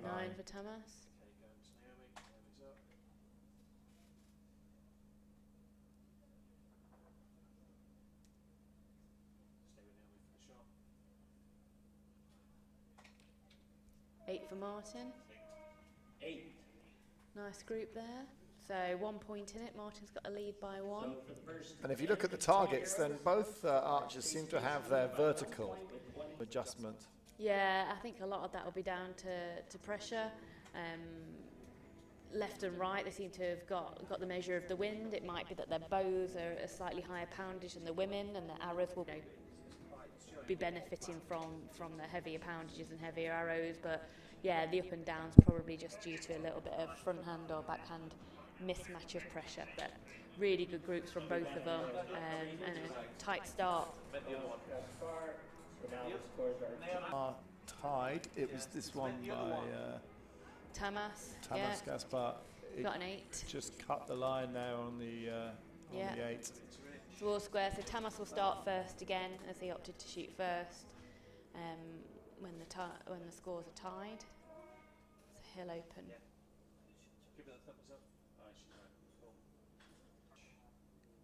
Nine for Tamas. Okay, going to Naomi. Naomi's up. Stay with Naomi for the shot. 8 for Martin. 8. Nice group there. So 1 point in it. Martin's got a lead by 1. So for the first And if you look at the targets, then both archers seem to have their vertical adjustment. Yeah, I think a lot of that will be down to pressure. Left and right, they seem to have got the measure of the wind. It might be that their bows are a slightly higher poundage than the women, and the arrows will be benefiting from the heavier poundages and heavier arrows. But yeah, the up and down's probably just due to a little bit of front hand or backhand mismatch of pressure. But really good groups from both of them, and a tight start. So now the scores are Tied. It was this one by Tamas, Tamas Gaspar. It got an 8. just cut the line there on the Yeah. 8. So all square. So Tamas will start first again, as he opted to shoot first. When the scores are tied, so he'll open. Give it a thumbs up. Aye, she's right. Cool.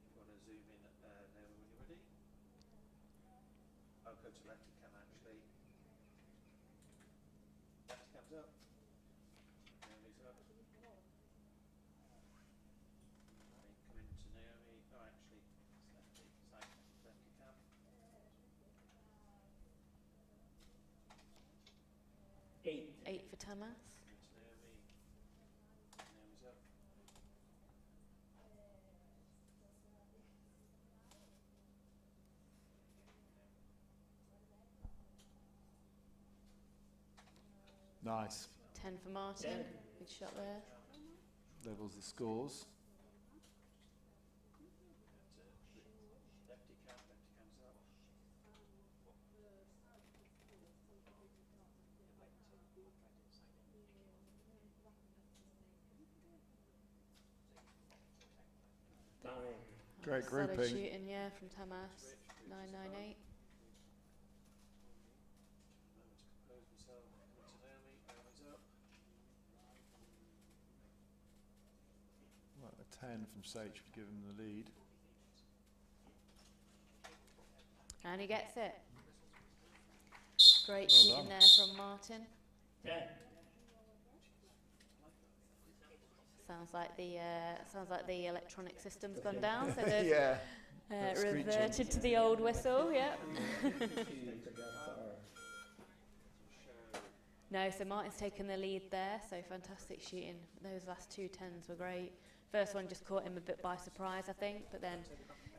If you want to zoom in, Naomi, when you're ready. I'll go to left cam actually. Left cam's up. Naomi's up. Okay, come into Naomi. Oh, actually, it's lefty. Lefty cam. 8. 8 for Tamas. Into Naomi. Naomi's up. Nice. 10 for Martin. 10. Good shot there. Levels the scores. Lefty cam's up. Great Solid grouping. shooting, yeah, from Tamas. 998. Moment to compose myself. Come into Naomi. Naomi's up. Well, a 10 from Sage would give him the lead. And he gets it. Great Well shooting done. there from Martin. 10. Sounds like the electronic system's gone down, so they've Yeah. Screeching. reverted to the old whistle. Yeah. No, so Martin's taken the lead there, so fantastic shooting. Those last 2 10s were great. First one just caught him a bit by surprise, I think, but then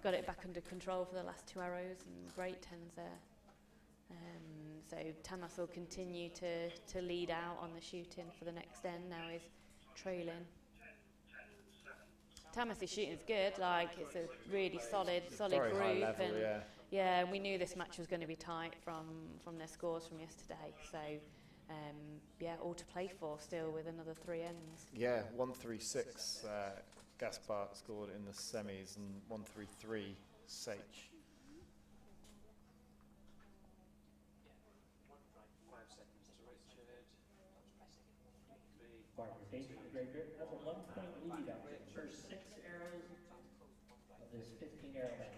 got it back under control for the last 2 arrows, and great 10s there. So Tamas will continue to lead out on the shooting for the next end. Now he's trailing. Tamas' shooting's good, like it's a really solid Very group, high level, and yeah. yeah, we knew this match was going to be tight from their scores from yesterday. So yeah, all to play for still with another 3 ends. Yeah, 136 Gaspar scored in the semis and 133 Sage. 5 seconds to Richard. 3. Martin Sage with the great grip has a 1-point lead after the first 6 arrows of this 15 arrow match.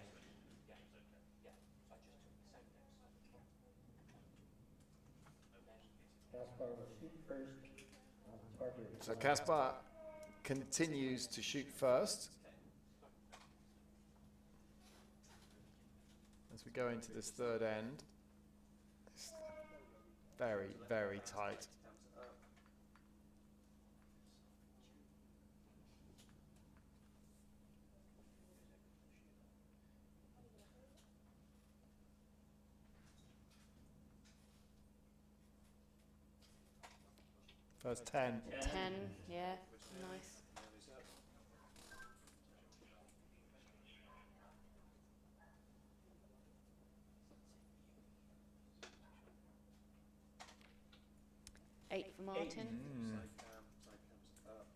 Gaspar will shoot first on target. So Gaspar continues to shoot first. As we go into this 3rd end, it's very, very tight. First 10. 10, yeah, nice. 8 for Martin. Side cams up.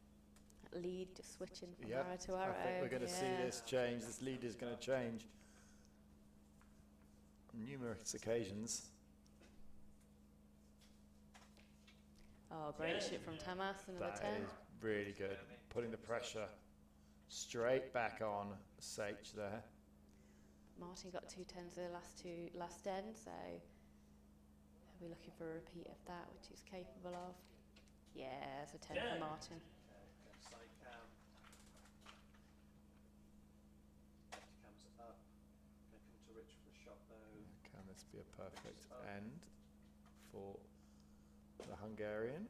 Lead just switching from Yep, arrow to arrow. I think we're going to see yeah. this change. This lead is going to change on numerous occasions. Oh, great shit from Tamas, another That 10. is really good. Putting the pressure straight back on Sage there. Martin got 2 10s the last end, so he'll be looking for a repeat of that, which he's capable of. Yeah, it's a 10 for Martin. Side cam. Cams up. Going to come to Rich for a shot though. Can this be a perfect end for the Hungarian?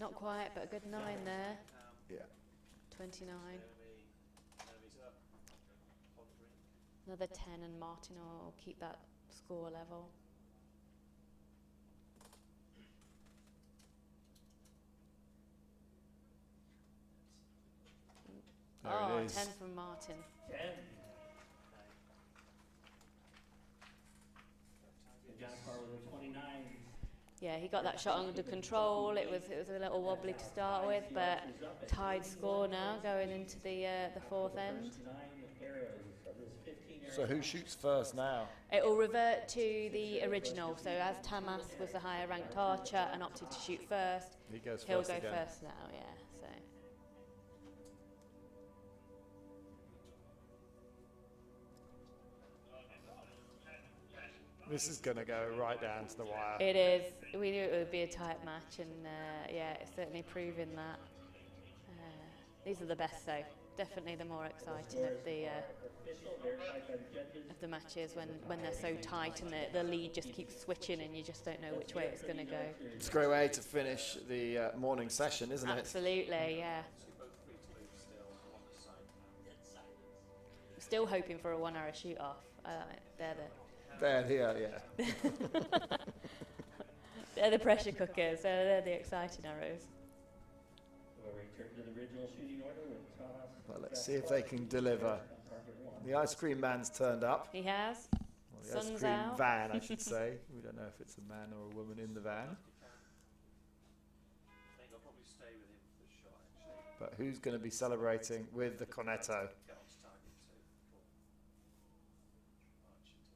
Not quite, but a good 9 there. Yeah. 29. Jeremy's up. Pondering. Another 10 and Martin will keep that score level. There oh, it is. 10 from Martin. 10. John Carr with a 29. Yeah, he got that shot under control. It was a little wobbly to start with, but tied score now going into the 4th end. So who shoots first now? It will revert to the original. So as Tamas was the higher ranked archer and opted to shoot first, He goes he'll first go again. first now. Yeah. So This is going to go right down to the wire. it is. We knew it would be a tight match, and yeah, it's certainly proven that. These are the best, though. Definitely the more exciting of the matches when they're so tight and the lead just keeps switching and you just don't know which way it's going to go. It's a great way to finish the morning session, isn't it? Absolutely, yeah. Still hoping for a 1 arrow shoot off. There, yeah. They're the pressure cookers. They're the exciting arrows. We'll return to the original shooting order with Thomas. Well, let's see if they can deliver. The ice cream man's turned up. He has. Well, the ice Sun's cream out. van, I should say. We don't know if it's a man or a woman in the van. I think I'll probably stay with him for the shot actually. But who's going to be celebrating with the cornetto? Get on to target too. Archer too.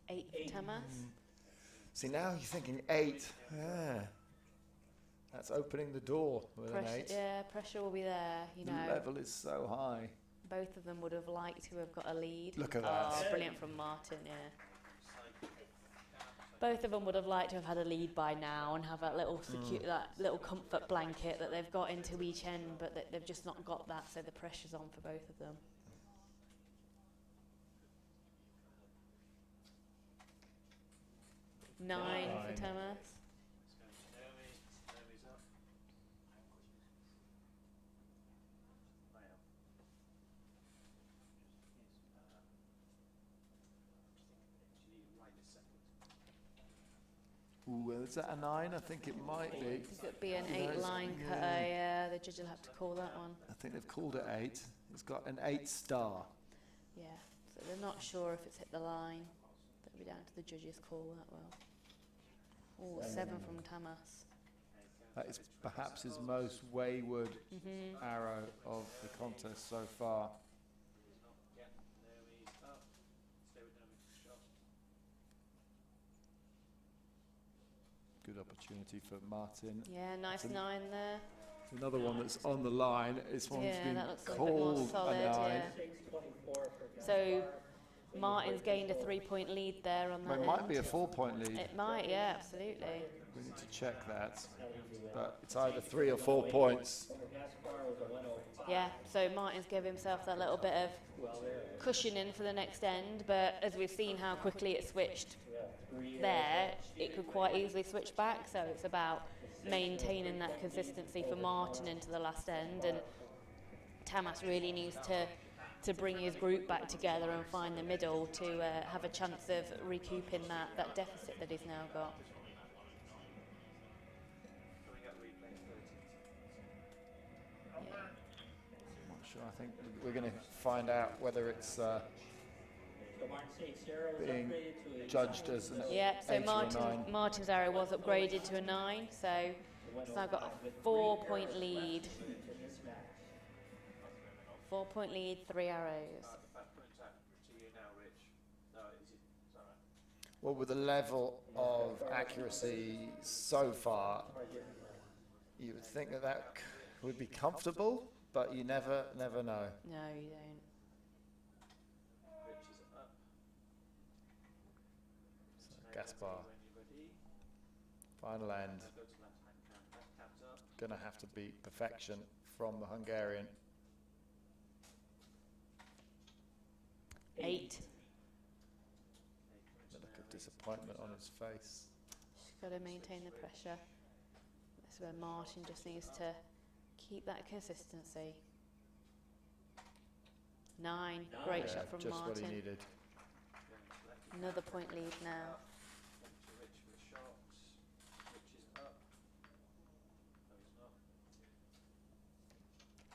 8 for Tamas. See, now you're thinking 8. Yeah. That's opening the door with an 8. Yeah, pressure will be there. You The know, level is so high. both of them would have liked to have got a lead. Look at that. Oh, brilliant from Martin. Yeah. Both of them would have liked to have had a lead by now and have that little that little comfort blanket that they've got into each end, but they've just not got that, so the pressure's on for both of them. Nine for Tamas. It's going to Naomi. Naomi's up. I am. Actually, right this second. Ooh, is that a 9? I think it might be. I think it'd be an Yeah, 8 line yeah. cutter. Yeah, the judge will have to call that one. I think they've called it 8. It's got an 8 star. Yeah, so they're not sure if it's hit the line. That'll be down to the judge's call that will. Oh, 7 from Tamas. That is perhaps his most wayward arrow of the contest so far. Yeah, Naomi's up. Stay with Naomi for the shot. Good opportunity for Martin. Yeah, nice That's 9 there. Another one that's on the line. This one's Yeah, been that looks a bit more called solid, a 9. yeah. So Martin's gained a 3-point lead there on that Well, it might end. be a 4-point lead. It might, yeah, absolutely. We need to check that. But it's either 3 or 4 points. Yeah, so Martin's given himself that little bit of cushioning for the next end, but as we've seen how quickly it switched there, it could quite easily switch back, so it's about maintaining that consistency for Martin into the last end, and Tamas really needs to bring his group back together and find the middle to have a chance of recouping that deficit that he's now got. I think we're going to find out whether it's being judged as an so 8 or a 9. Martin's arrow was upgraded to a 9, so I've got a 4-point lead. 4-point lead, 3 arrows. Well, with the level of accuracy so far, you would think that that would be comfortable, but you never know. No, you don't. So Gaspar, final end, going to have to beat perfection from the Hungarian. 8. A look of disappointment on his face. She's got to maintain the pressure. That's where Martin just needs to keep that consistency. 9. Great shot from just Martin. what he needed. Another point lead now.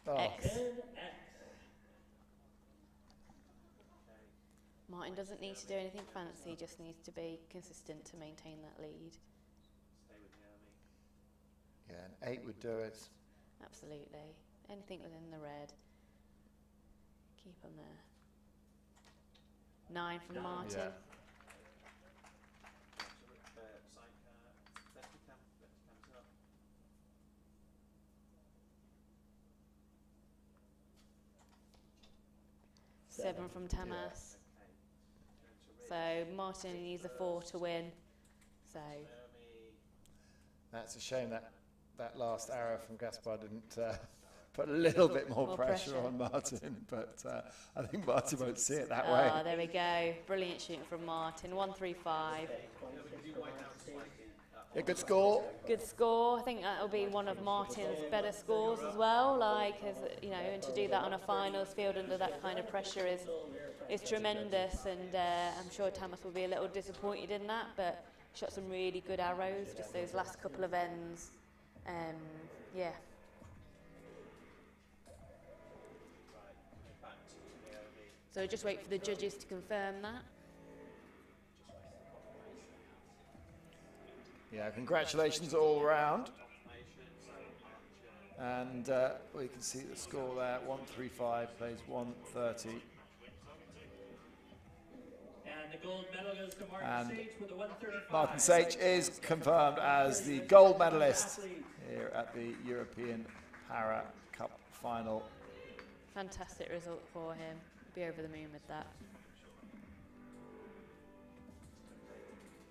Oh, X. Martin doesn't need to do anything fancy, just needs to be consistent to maintain that lead. yeah, an 8 would do it. Absolutely. Anything within the red. Keep on there. 9 from Martin. Yeah. 7 from Tamas. So Martin needs a 4 to win. So That's a shame that that last arrow from Gaspar didn't put a little bit more pressure on Martin, but I think Martin won't see it that way. there we go. Brilliant shooting from Martin. 135. Yeah, good score. Good score. I think that'll be one of Martin's better scores as well. Like, as you know, and to do that on a finals field under that kind of pressure is tremendous. And I'm sure Tamas will be a little disappointed in that, but shot some really good arrows. Just those last couple of ends. Yeah. So just wait for the judges to confirm that. Yeah, congratulations all round. And we can see the score there, 135 plays 130. And the gold medal goes to Martin And Sage with a 135. Martin Sage is confirmed as the gold medalist here at the European Para Cup final. Fantastic result for him. Be over the moon with that.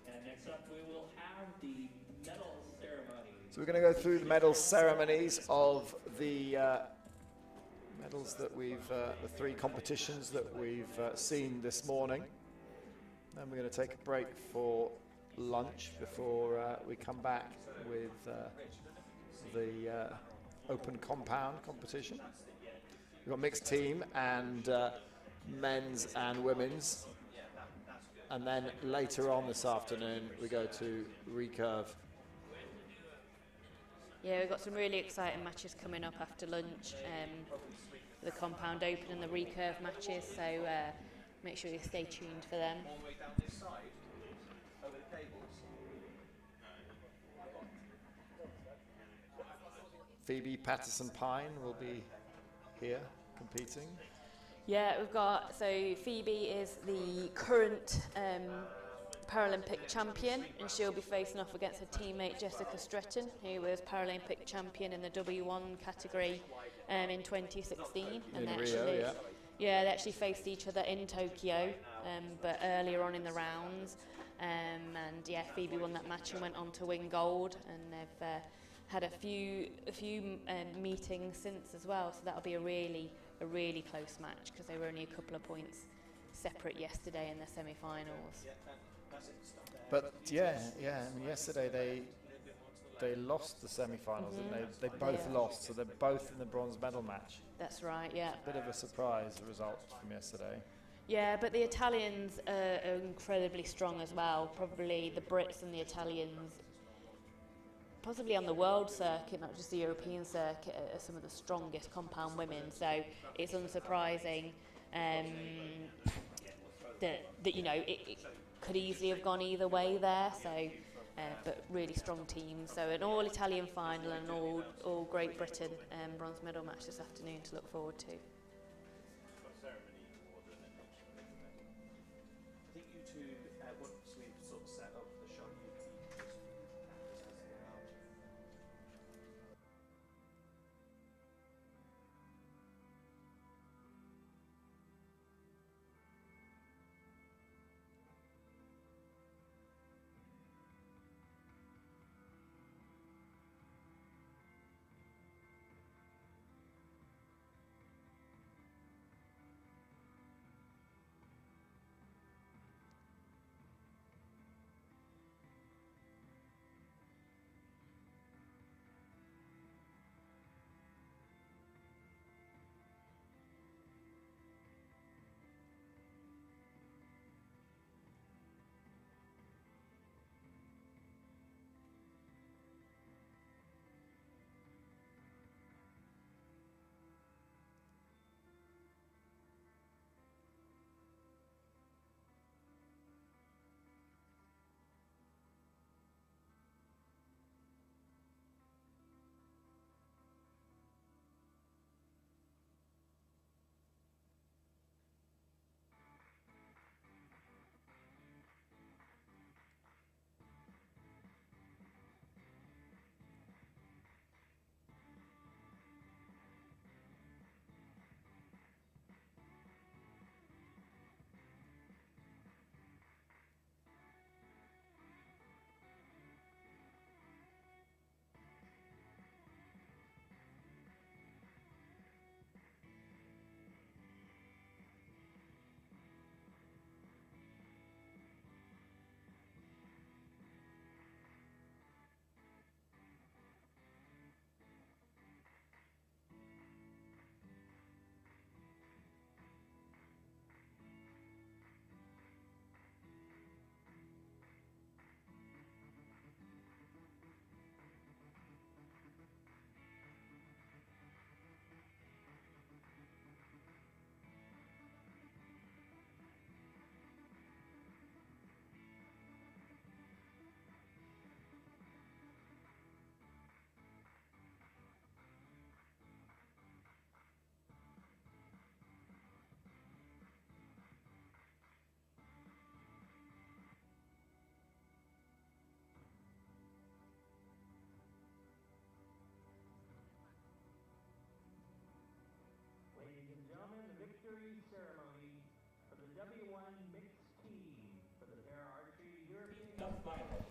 And next up we will have the medal ceremony. So we're going to go through the medal ceremonies of the medals that we've, the 3 competitions that we've seen this morning. Then we're going to take a break for lunch before we come back with the open compound competition. We've got mixed team and men's and women's. And then later on this afternoon, we go to recurve. Yeah, we've got some really exciting matches coming up after lunch. The compound open and the recurve matches, so make sure you stay tuned for them. Phoebe Patterson-Pine will be here competing. Yeah, we've got, so Phoebe is the current Paralympic champion, and she'll be facing off against her teammate Jessica Stretton, who was Paralympic champion in the W1 category in 2016. And In Rio, yeah, they actually faced each other in Tokyo, but earlier on in the rounds. And yeah, Phoebe won that match and went on to win gold, and they've had a few meetings since as well, so that'll be a really close match because they were only a couple of points separate yesterday in the semi-finals. But yeah, I mean, yesterday they lost the semi-finals, didn't they? They both lost, so they're both in the bronze medal match. That's right, yeah. Bit of a surprise, the result from yesterday. Yeah, but the Italians are incredibly strong as well. Probably the Brits and the Italians possibly on the world circuit, not just the European circuit, are some of the strongest compound women. So it's unsurprising that you know it could easily have gone either way there. So, but really strong teams. So an all Italian final and all Great Britain bronze medal match this afternoon to look forward to. I think you two, once we've sort of set up the show, you can just discuss it out. Ladies and gentlemen, the victory ceremony for the W1 mixed team for the Para-Archery European Cup final.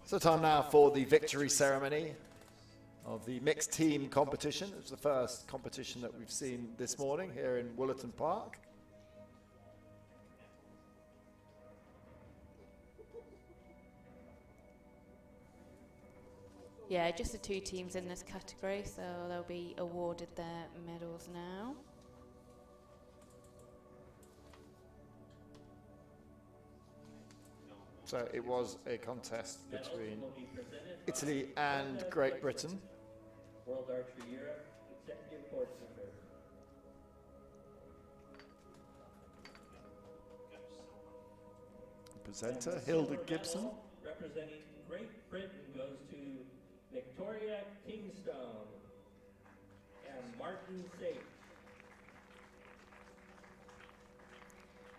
So time now for the victory ceremony of the mixed team competition. It's the first competition that we've seen this morning here in Woollerton Park. Yeah, just the two teams in this category, so they'll be awarded their medals now. So it was a contest between Italy and Great Britain. World Archery Europe Executive Board Member. Presenter Hilda Gibson. Representing Great Britain goes to Victoria Kingstone and Martin Sage.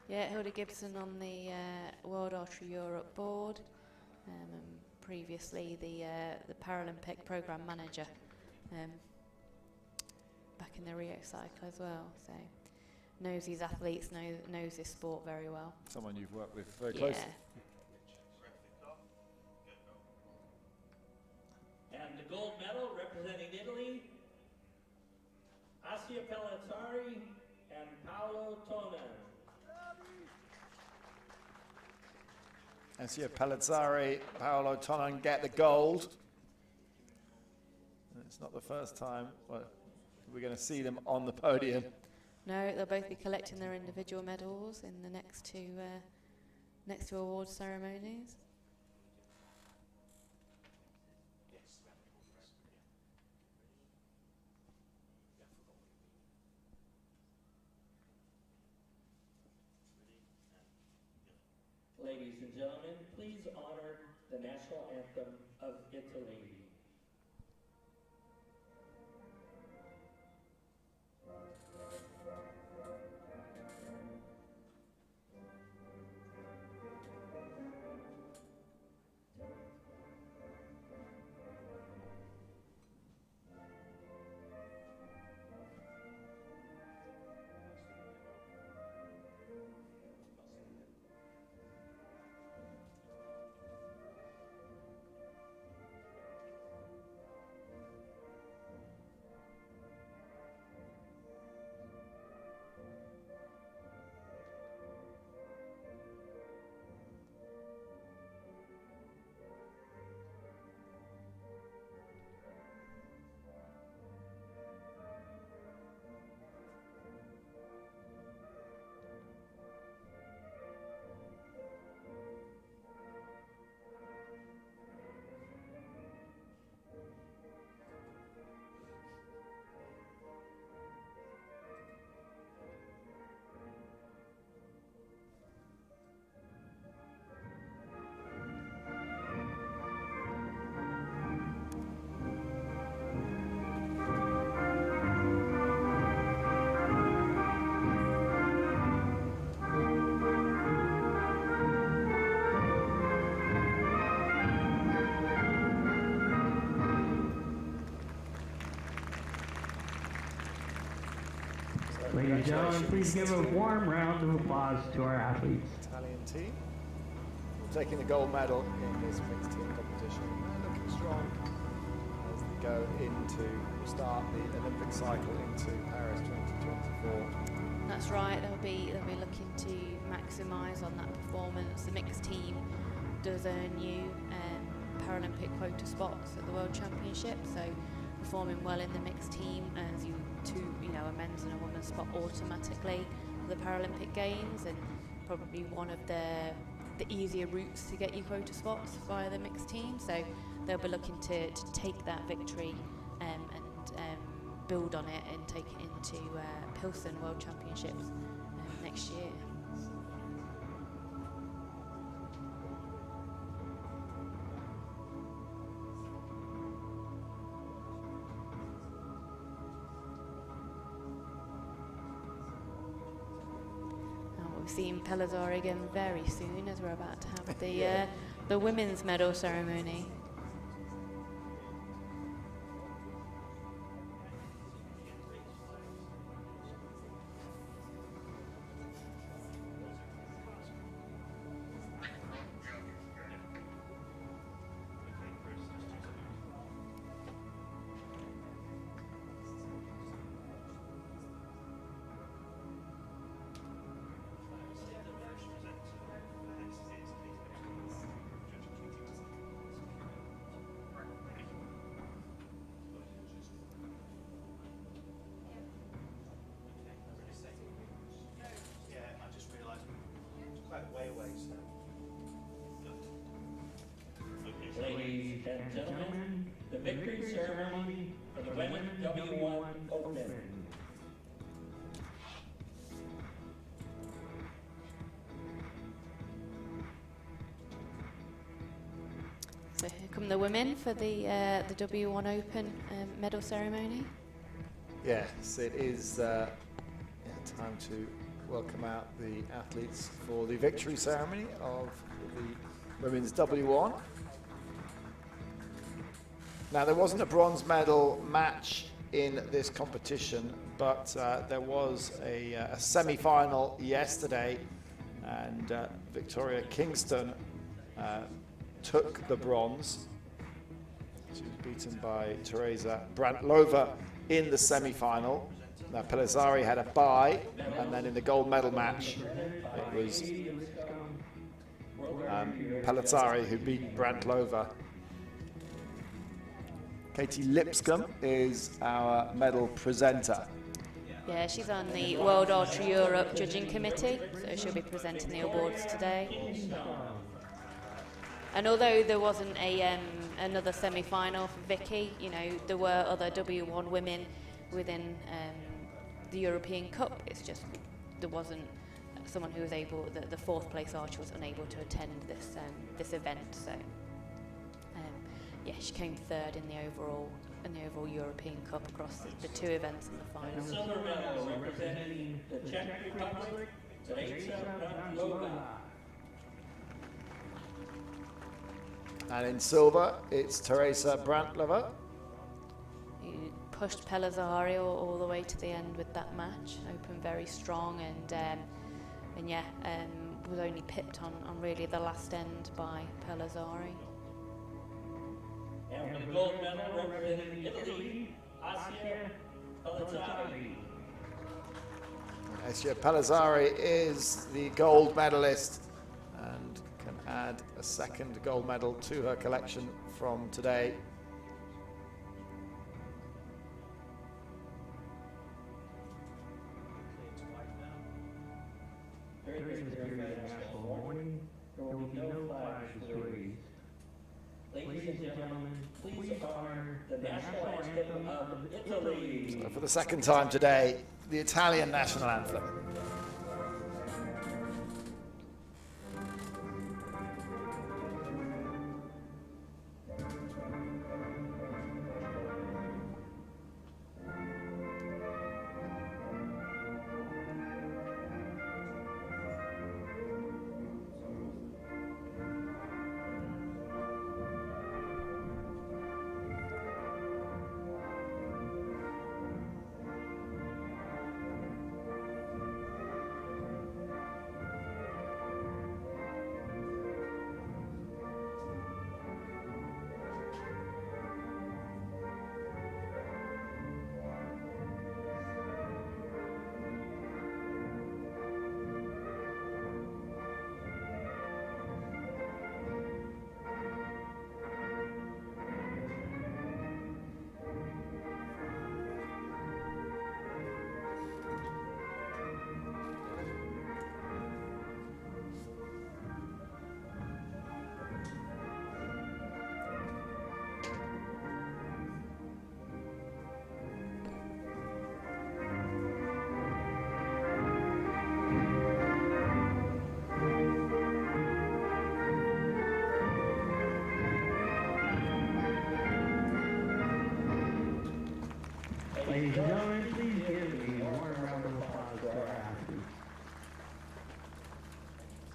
Yeah, Hilda Gibson on the World Archery Europe board, and previously the Paralympic program manager back in the Rio cycle as well. So knows these athletes, knows this sport very well. Someone you've worked with very closely. And the gold medal representing Italy, Asia Pellizzari and Paolo Tonan. Asia Pellizzari, Paolo Tonan get the gold. It's not the first time we're going to see them on the podium. No, they'll both be collecting their individual medals in the next two award ceremonies. Yeah, Ladies and gentlemen, please honor the national anthem of Italy. Ladies and gentlemen, please give a warm round of applause to our athletes. Italian team taking the gold medal in this mixed team competition. They're looking strong as they go into start the Olympic cycle into Paris 2024. That's right. They'll be looking to maximise on that performance. The mixed team does earn you Paralympic quota spots at the World Championship, so performing well in the mixed team earns you a men's and a women's spot automatically for the Paralympic Games, and probably one of the easier routes to get you quota spots via the mixed team. So they'll be looking to take that victory and build on it and take it into Pilsen World Championships next year. We'll be seeing Para-Archery again very soon, as we're about to have the women's medal ceremony. Ladies and gentlemen, the victory ceremony for the women's W1 Open. So here come the women for the W1 Open medal ceremony. Yes, it is time to welcome out the athletes for the victory ceremony of the women's W1. Now, there wasn't a bronze medal match in this competition, but there was a semi-final yesterday, and Victoria Kingston took the bronze. She was beaten by Teresa Brantlova in the semi-final. Now, Para-Archery had a bye, and then in the gold medal match, it was Para-Archery who beat Brantlova. Katie Lipscomb is our medal presenter. Yeah, she's on the World Archery Europe judging committee, so she'll be presenting the awards today. And although there wasn't another semi-final for Vicky, there were other W1 women within the European Cup. It's just there wasn't someone who was able, the fourth place archer was unable to attend this event. So yeah, she came third in the overall European Cup across the two events in the And final. silver medal representing the Czech Republic, Teresa Brantlova. And in silver, it's Teresa Brantlova. Who pushed Para-Archery all the way to the end with that match. Opened very strong and yeah, was only pipped on really the last end by Para-Archery. And for the gold medal representing Italy, Asia Palazzari. Asia Palazzari is the gold medalist and can add a second gold medal to her collection from today. During this period of national mourning, there will be no flags raised. Ladies and gentlemen, please honor the national anthem of Italy. So for the second time today, the Italian national anthem. Ladies and gentlemen, please give a warm round of applause for our athletes.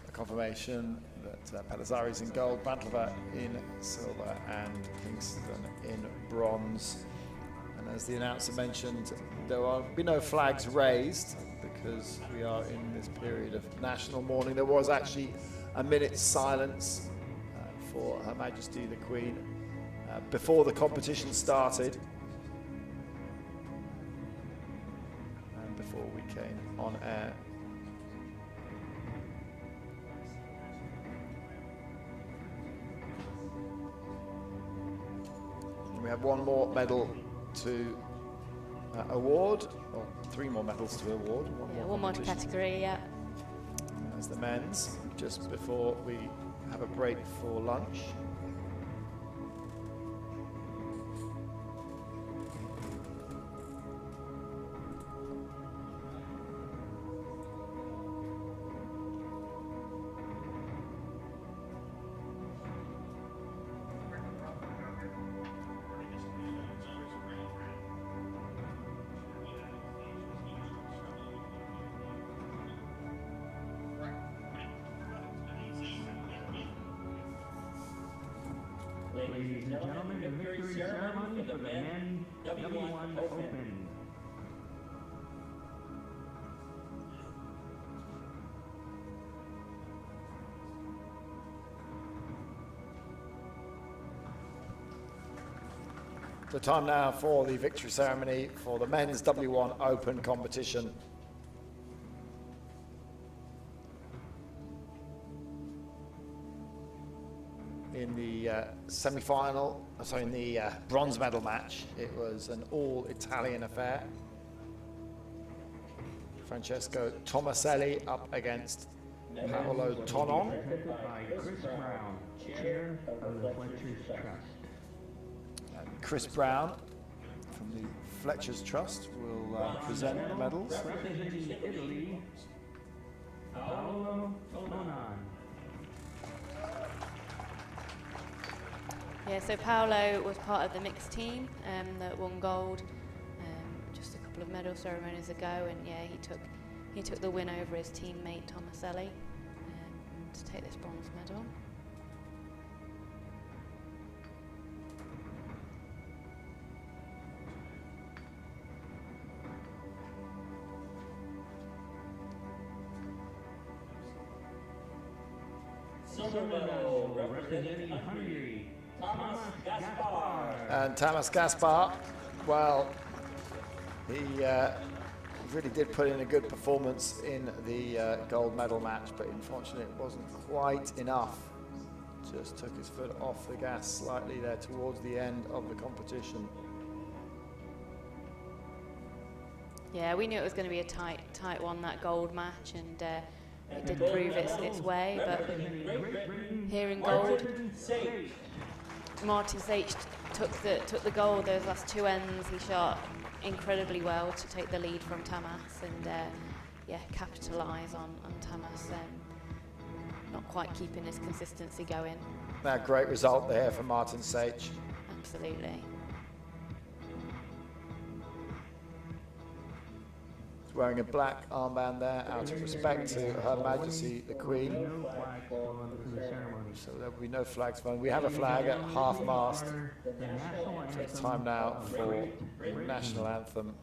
A confirmation that Para-Archery is in gold, Brantlova in silver, and Kingston in bronze. And as the announcer mentioned, there will be no flags raised because we are in this period of national mourning. There was actually a minute's silence for Her Majesty the Queen before the competition started and before we came on air. We have one more medal to award, or three more medals to award. One more category, yeah. As the men's, just before we have a break for lunch. Ladies and gentlemen, the victory ceremony for the men W1 Open. The time now for the victory ceremony for the men's W1 Open competition. In the semi-final, sorry, in the bronze medal match, it was an all-Italian affair. Francesco Tomaselli up against Paolo Tonon. Presented by Chris Brown, chair of the Fletcher's Trust. Chris Brown from the Fletcher's Trust will present the medals. Representing Italy, Paolo Tonan. Yeah, so Paolo was part of the mixed team that won gold just a couple of medal ceremonies ago, and yeah, he took the win over his teammate Tomaselli to take this bronze medal. Silver medal representing Hungary, Thomas Gaspar. And Thomas Gaspar, well, he really did put in a good performance in the gold medal match, but unfortunately it wasn't quite enough. Just took his foot off the gas slightly there towards the end of the competition. Yeah, we knew it was going to be a tight one, that gold match, and it did prove its way, but here in gold, Martin Sage took the gold. Those last two ends he shot incredibly well to take the lead from Tamas, and yeah, capitalise on Tamas not quite keeping his consistency going. Now, great result there for Martin Sage. Absolutely. Wearing a black armband there out of respect to Her Majesty the Queen. No flag flown for the ceremony. So there will be no flags flown. We have a flag at half-mast. The national anthem. It's time now for the national anthem.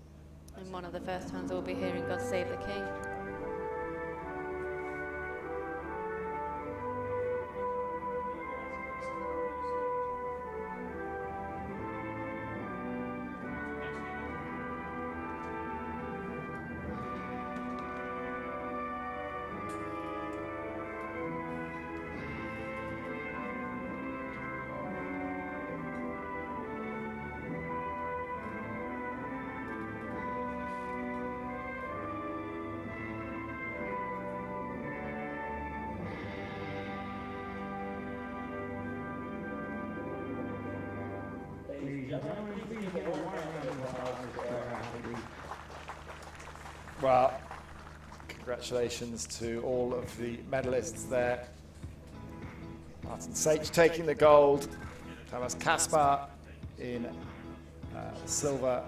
And one of the first times we'll be hearing God Save the King. Well, congratulations to all of the medalists there. Martin Sage taking the gold, Thomas Gaspar in silver,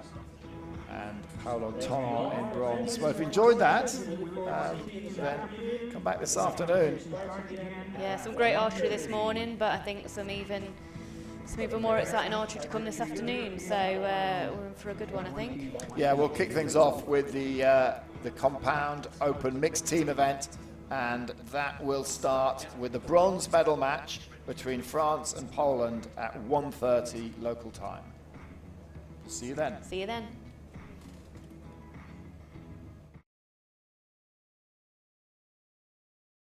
and Paolo Tonon in bronze. Well, if you enjoyed that, then come back this afternoon. Yeah, some great archery this morning, but I think some even more exciting archery to come this afternoon. So we're in for a good one, I think. Yeah, we'll kick things off with the compound open mixed team event, and that will start with the bronze medal match between France and Poland at 1:30 local time. See you then. See you then.